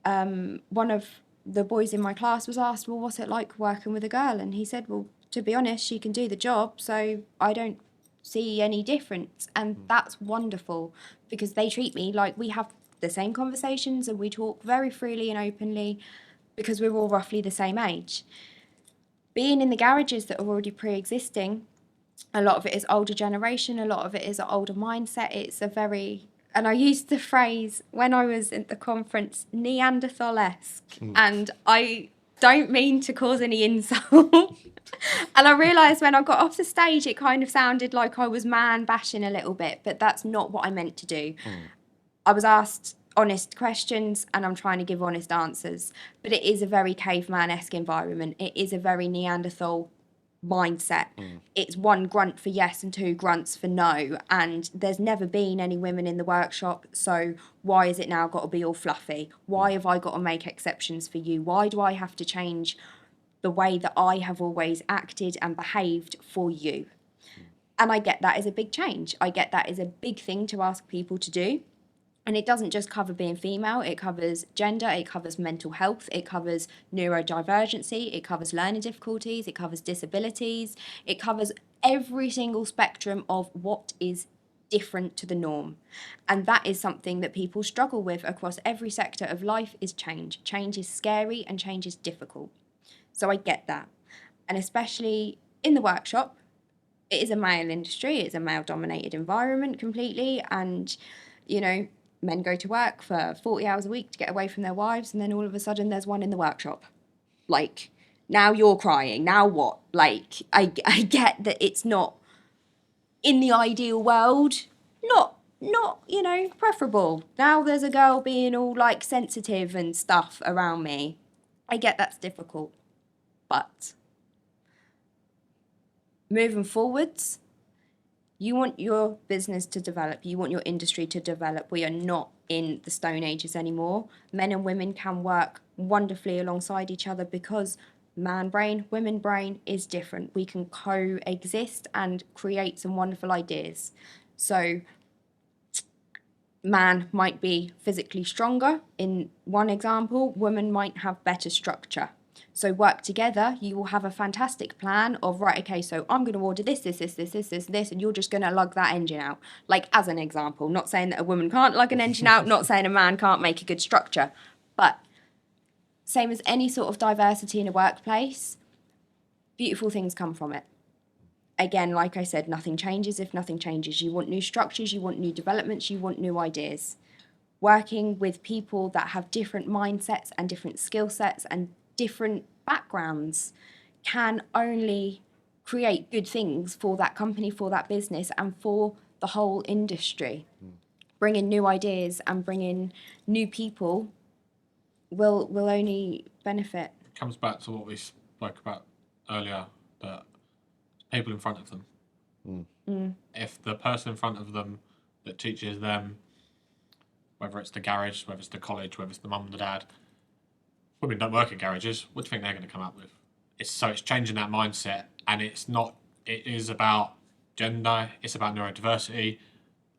one of the boys in my class was asked, well, what's it like working with a girl? And he said, well, to be honest, she can do the job, so I don't see any difference. And that's wonderful because they treat me like we have the same conversations and we talk very freely and openly because we're all roughly the same age. Being in the garages that are already pre-existing, a lot of it is older generation, a lot of it is an older mindset. It's a very, and I used the phrase when I was at the conference, Neanderthal-esque. And I don't mean to cause any insult. And I realised when I got off the stage, it kind of sounded like I was man bashing a little bit, but that's not what I meant to do. I was asked honest questions and I'm trying to give honest answers, but it is a very caveman-esque environment. It is a very Neanderthal mindset. It's one grunt for yes and two grunts for no, and there's never been any women in the workshop, so why is it now got to be all fluffy? Why have I got to make exceptions for you? Why do I have to change the way that I have always acted and behaved for you? And I get that as a big change. I get that as a big thing to ask people to do. And it doesn't just cover being female, it covers gender, it covers mental health, it covers neurodivergency, it covers learning difficulties, it covers disabilities, it covers every single spectrum of what is different to the norm. And that is something that people struggle with across every sector of life is change. Change is scary and change is difficult. So I get that. And especially in the workshop, it is a male industry, it's a male-dominated environment completely, and, men go to work for 40 hours a week to get away from their wives, and then all of a sudden there's one in the workshop. Like, now you're crying, now what? Like, I get that it's not, in the ideal world, not preferable. Now there's a girl being all, like, sensitive and stuff around me. I get that's difficult. But moving forwards, you want your business to develop. You want your industry to develop. We are not in the Stone Ages anymore. Men and women can work wonderfully alongside each other because man brain, women brain is different. We can coexist and create some wonderful ideas. So man might be physically stronger in one example. Women might have better structure. So work together, you will have a fantastic plan of, right, okay, so I'm going to order this, and you're just going to lug that engine out. Like, as an example, not saying that a woman can't lug an engine out, not saying a man can't make a good structure, but same as any sort of diversity in a workplace, beautiful things come from it. Again, like I said, nothing changes if nothing changes. You want new structures, you want new developments, you want new ideas. Working with people that have different mindsets and different skill sets and different backgrounds can only create good things for that company, for that business, and for the whole industry. Bringing new ideas and bringing new people will only benefit. It comes back to what we spoke about earlier, that people in front of them. If the person in front of them that teaches them, whether it's the garage, whether it's the college, whether it's the mum and the dad, women don't work in garages, what do you think they're going to come up with? It's changing that mindset, and it is about gender, it's about neurodiversity.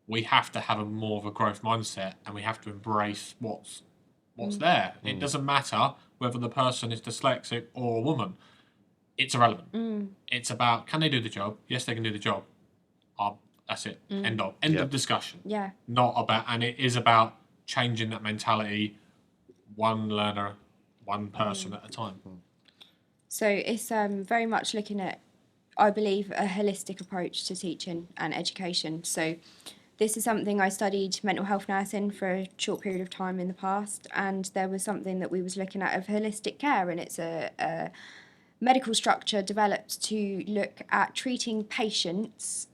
We have to have more of a growth mindset, and we have to embrace what's there. It doesn't matter whether the person is dyslexic or a woman. It's irrelevant. It's about, can they do the job? Yes, they can do the job. That's it. End of discussion. Yeah. Not about, and it is about changing that mentality, one learner, one person at a time. So it's very much looking at, I believe, a holistic approach to teaching and education. So this is something I studied mental health nursing for a short period of time in the past, and there was something that we was looking at of holistic care, and it's a medical structure developed to look at treating patients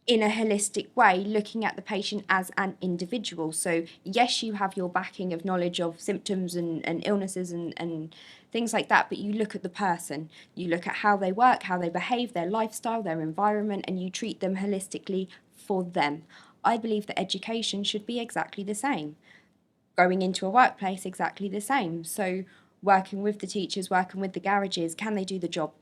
in a holistic way, looking at the patient as an individual. So yes, you have your backing of knowledge of symptoms and illnesses and things like that, but you look at the person, you look at how they work, how they behave, their lifestyle, their environment, and you treat them holistically for them. I believe that education should be exactly the same. Going into a workplace, exactly the same. So working with the teachers, working with the garages, can they do the job?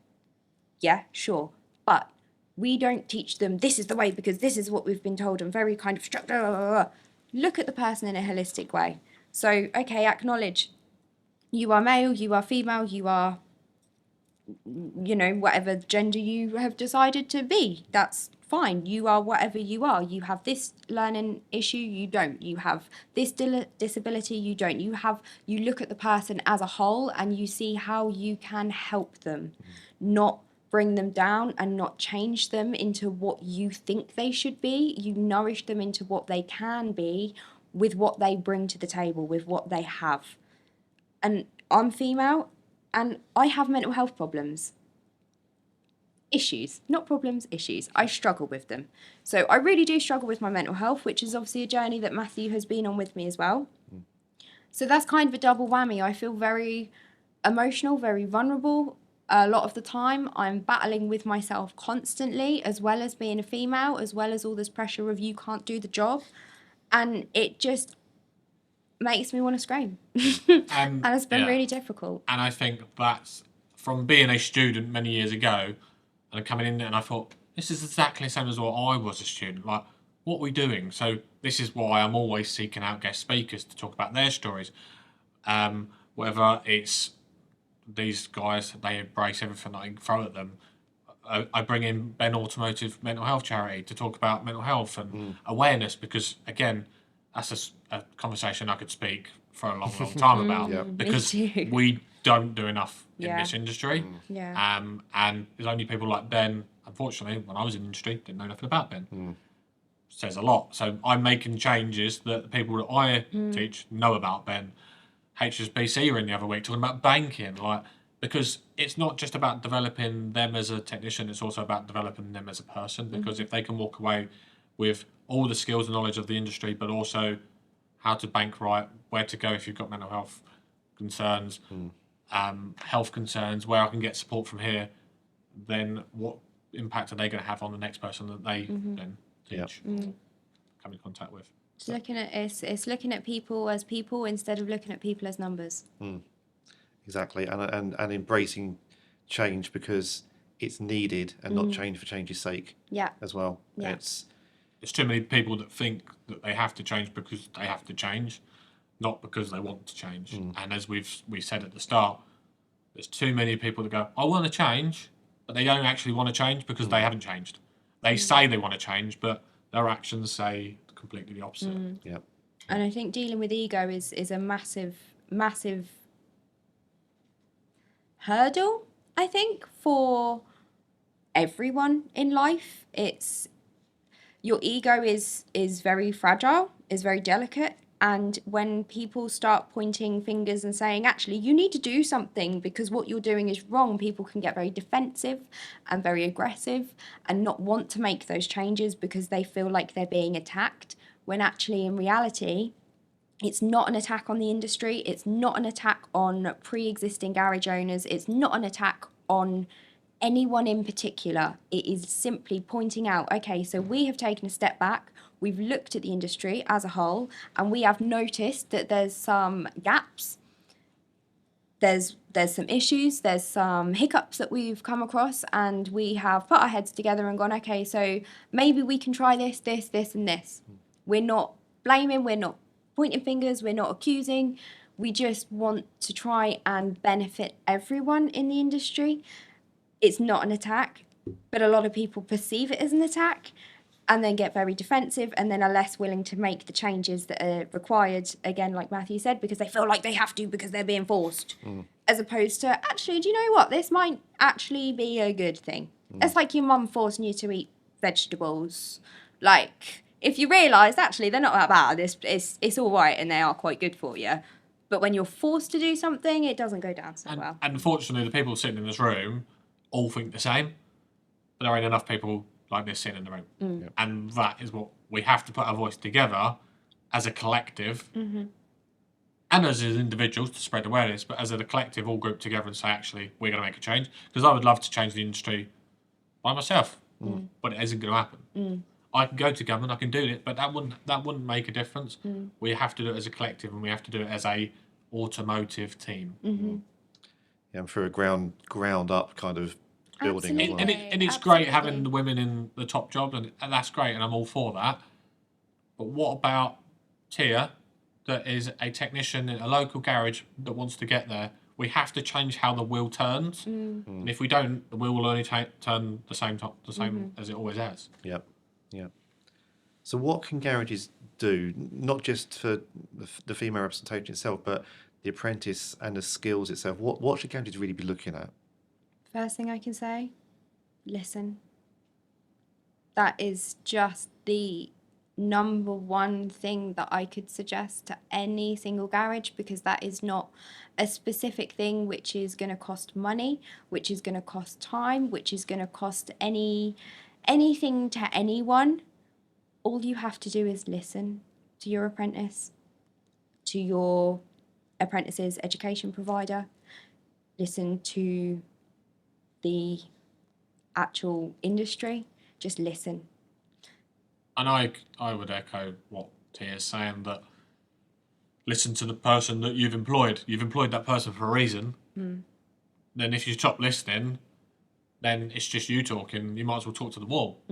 Yeah, sure. But we don't teach them this is the way because this is what we've been told, and very kind of structured. Look at the person in a holistic way. So, okay, acknowledge you are male, you are female, you are, whatever gender you have decided to be. That's fine. You are whatever you are. You have this learning issue, you don't. You have this disability, you don't. You look at the person as a whole and you see how you can help them, not bring them down and not change them into what you think they should be. You nourish them into what they can be with what they bring to the table, with what they have. And I'm female and I have mental health problems. Issues, not problems, issues. I struggle with them. So I really do struggle with my mental health, which is obviously a journey that Matthew has been on with me as well. So that's kind of a double whammy. I feel very emotional, very vulnerable. A lot of the time I'm battling with myself constantly, as well as being a female, as well as all this pressure of you can't do the job. And it just makes me want to scream. And it's been really difficult. And I think that's from being a student many years ago and coming in there, and I thought, this is exactly the same as what I was a student. Like, what are we doing? So this is why I'm always seeking out guest speakers to talk about their stories. Whether it's these guys, they embrace everything that I throw at them. I bring in Ben Automotive Mental Health Charity to talk about mental health and awareness, because again, that's a conversation I could speak for a long, long time about, because we don't do enough in this industry. And there's only people like Ben, unfortunately, when I was in the industry, didn't know nothing about Ben. Says a lot. So I'm making changes that the people that I teach know about Ben. HSBC were in the other week talking about banking, because it's not just about developing them as a technician, it's also about developing them as a person, because if they can walk away with all the skills and knowledge of the industry, but also how to bank right, where to go if you've got mental health concerns, health concerns, where I can get support from here, then what impact are they going to have on the next person that they then teach, come in contact with? It's looking at people as people instead of looking at people as numbers. Exactly, and embracing change because it's needed, and not change for change's sake. As well. It's too many people that think that they have to change because they have to change, not because they want to change. And as we said at the start, there's too many people that go, I want to change, but they don't actually want to change because they haven't changed. They say they want to change, but their actions say completely the opposite. And I think dealing with ego is a massive hurdle I think for everyone in life, it's your ego is very fragile, is very delicate, and when people start pointing fingers and saying, actually, you need to do something because what you're doing is wrong, people can get very defensive and very aggressive and not want to make those changes because they feel like they're being attacked, when actually in reality it's not an attack on the industry, it's not an attack on pre-existing garage owners, it's not an attack on anyone in particular. It is simply pointing out, okay, so we have taken a step back, we've looked at the industry as a whole, and we have noticed that there's some gaps, there's some issues, there's some hiccups that we've come across, and we have put our heads together and gone, okay, so maybe we can try this, and this. We're not blaming, we're not pointing fingers, we're not accusing, we just want to try and benefit everyone in the industry. It's not an attack, but a lot of people perceive it as an attack and then get very defensive and then are less willing to make the changes that are required, again, like Matthew said, because they feel like they have to because they're being forced. As opposed to, actually, do you know what? This might actually be a good thing. It's like your mum forcing you to eat vegetables. Like, if you realise, actually, they're not that bad, it's all right and they are quite good for you. But when you're forced to do something, it doesn't go down so well. And unfortunately, the people sitting in this room all think the same, but there ain't enough people like this sitting in the room. Yep. And that is what we have to put our voice together as a collective and as individuals to spread awareness, but as a collective, all grouped together and say, actually, we're going to make a change. Because I would love to change the industry by myself, but it isn't going to happen. I can go to government, I can do it, but that wouldn't make a difference. We have to do it as a collective, and we have to do it as a automotive team. Yeah, and through a ground up kind of building as well. And it's great having the women in the top job, and that's great, and I'm all for that. But what about Tia, that is a technician in a local garage that wants to get there? We have to change how the wheel turns, and if we don't, the wheel will only turn the same as it always has. Yep. So what can garages do, not just for the female representation itself, but the apprentice and the skills itself? What should garages really be looking at? First thing I can say, listen. That is just the number one thing that I could suggest to any single garage, because that is not a specific thing which is going to cost money, which is going to cost time, which is going to cost anything to anyone. All you have to do is listen to your apprentice, to your apprentice's education provider, listen to the actual industry, just listen. And I would echo what Tia's saying, that listen to the person that you've employed. You've employed that person for a reason. Then if you stop listening, then it's just you talking. You might as well talk to the wall.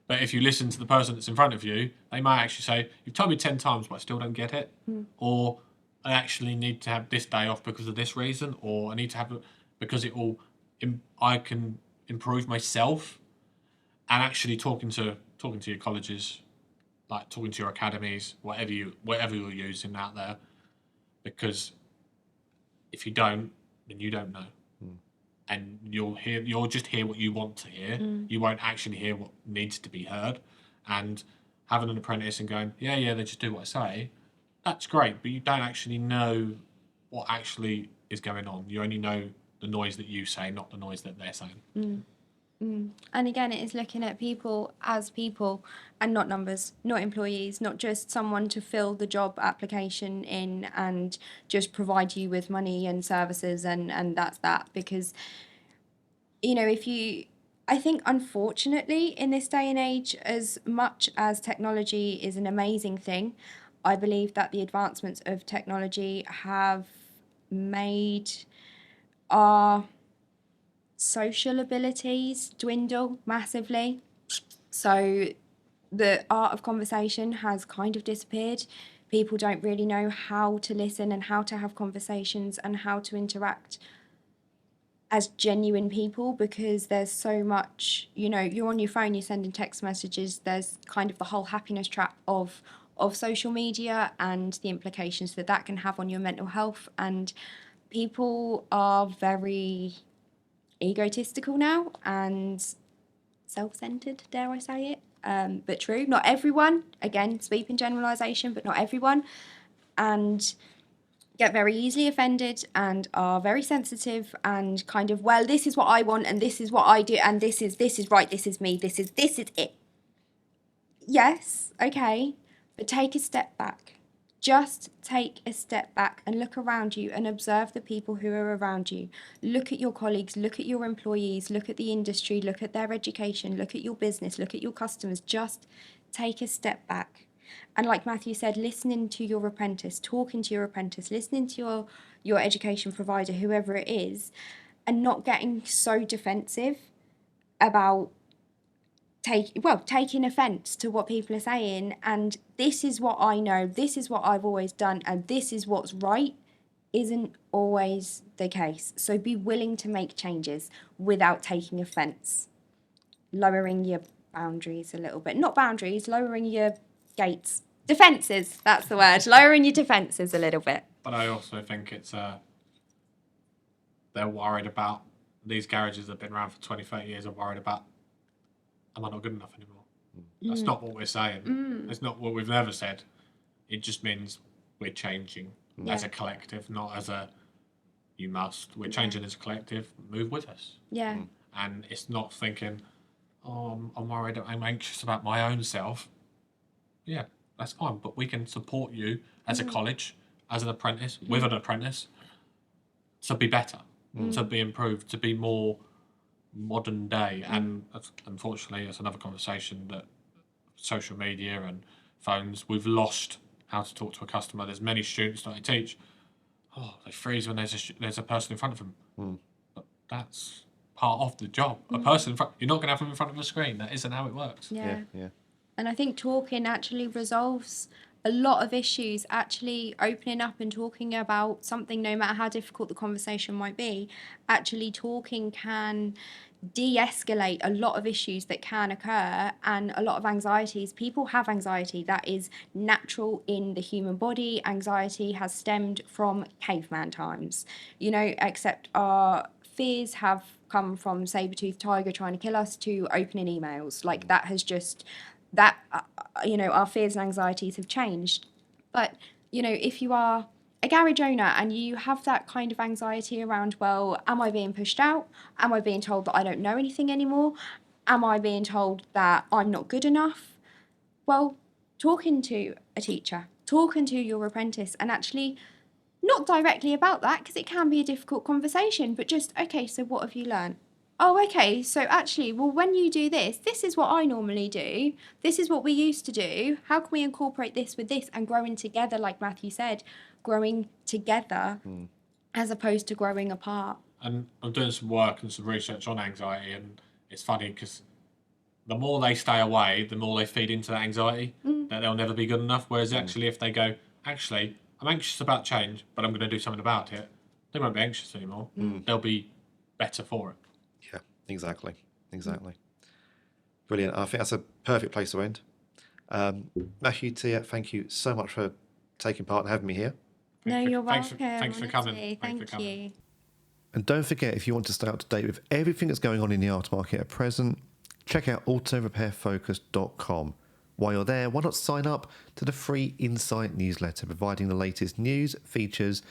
But if you listen to the person that's in front of you, they might actually say, you've told me 10 times, but I still don't get it. Or I actually need to have this day off because of this reason, or I need to have it because I can improve myself. And actually talking to your colleges, like talking to your academies, whatever you're using out there, because if you don't, then you don't know. And you'll just hear what you want to hear. You won't actually hear what needs to be heard. And having an apprentice and going, yeah, they just do what I say, that's great, but you don't actually know what actually is going on. You only know the noise that you say, not the noise that they're saying. And again, it is looking at people as people and not numbers, not employees, not just someone to fill the job application in and just provide you with money and services and that's that. Because, I think unfortunately in this day and age, as much as technology is an amazing thing, I believe that the advancements of technology have made our social abilities dwindle massively. So the art of conversation has kind of disappeared. People don't really know how to listen and how to have conversations and how to interact as genuine people, because there's so much, you're on your phone, you're sending text messages, there's kind of the whole happiness trap of social media and the implications that can have on your mental health. And people are very egotistical now and self-centered, dare I say it, but true. Not everyone, again, sweeping generalisation, but not everyone, and get very easily offended and are very sensitive and kind of, well, this is what I want and this is what I do and this is right, this is me, this is it. Yes, okay, but take a step back. Just take a step back and look around you and observe the people who are around you. Look at your colleagues, look at your employees, look at the industry, look at their education, look at your business, look at your customers. Just take a step back. And like Matthew said, listening to your apprentice, talking to your apprentice, listening to your education provider, whoever it is, and not getting so defensive about taking offence to what people are saying, and this is what I know, this is what I've always done, and this is what's right, isn't always the case. So be willing to make changes without taking offence. Lowering your boundaries a little bit. Not boundaries, lowering your gates. Defences, that's the word. Lowering your defences a little bit. But I also think it's they're worried about, these garages that have been around for 20, 30 years are worried about, am I not good enough anymore? That's not what we're saying. It's not what we've never said. It just means we're changing as a collective, not as a you must. We're changing as a collective. Move with us. Yeah. And it's not thinking, oh, I'm worried, I'm anxious about my own self. Yeah, that's fine. But we can support you as a college, as an apprentice, with an apprentice, to be better, to be improved, to be more modern day. And unfortunately, it's another conversation that social media and phones, we've lost how to talk to a customer. There's many students that I teach, they freeze when there's a person in front of them. But that's part of the job. A person in front, you're not going to have them in front of a screen. That isn't how it works. Yeah. Yeah. And I think talking actually resolves a lot of issues. Actually opening up and talking about something, no matter how difficult the conversation might be, actually talking can de-escalate a lot of issues that can occur, and a lot of anxieties. People have anxiety. That is natural in the human body. Anxiety has stemmed from caveman times, except our fears have come from saber-toothed tiger trying to kill us to opening emails. Like that has just, our fears and anxieties have changed. But, if you are a garage owner and you have that kind of anxiety around, well, am I being pushed out? Am I being told that I don't know anything anymore? Am I being told that I'm not good enough? Well, talking to a teacher, talking to your apprentice, and actually not directly about that, because it can be a difficult conversation, but just, okay, so what have you learned? Oh, okay, so actually, well, when you do this, this is what I normally do. This is what we used to do. How can we incorporate this with this? And growing together, like Matthew said, growing together as opposed to growing apart. And I'm doing some work and some research on anxiety, and it's funny because the more they stay away, the more they feed into that anxiety, that they'll never be good enough. Whereas actually, if they go, actually, I'm anxious about change, but I'm going to do something about it, they won't be anxious anymore. They'll be better for it. Yeah, exactly. Brilliant. I think that's a perfect place to end. Matthew, Tia, thank you so much for taking part and having me here. You're welcome. Thanks for coming. Thank you. And don't forget, if you want to stay up to date with everything that's going on in the aftermarket at present, check out autorepairfocus.com. While you're there, why not sign up to the free Insight newsletter, providing the latest news, features,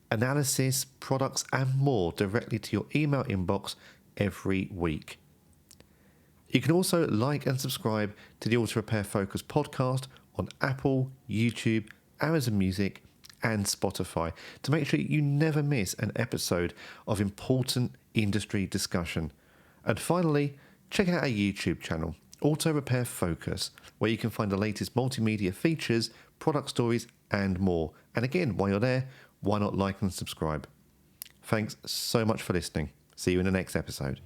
analysis, products, and more directly to your email inbox every week. You can also like and subscribe to the Auto Repair Focus podcast on Apple, YouTube, Amazon Music, and Spotify to make sure you never miss an episode of important industry discussion. And finally, check out our YouTube channel, Auto Repair Focus, where you can find the latest multimedia features, product stories, and more. And again, while you're there, why not like and subscribe? Thanks so much for listening. See you in the next episode.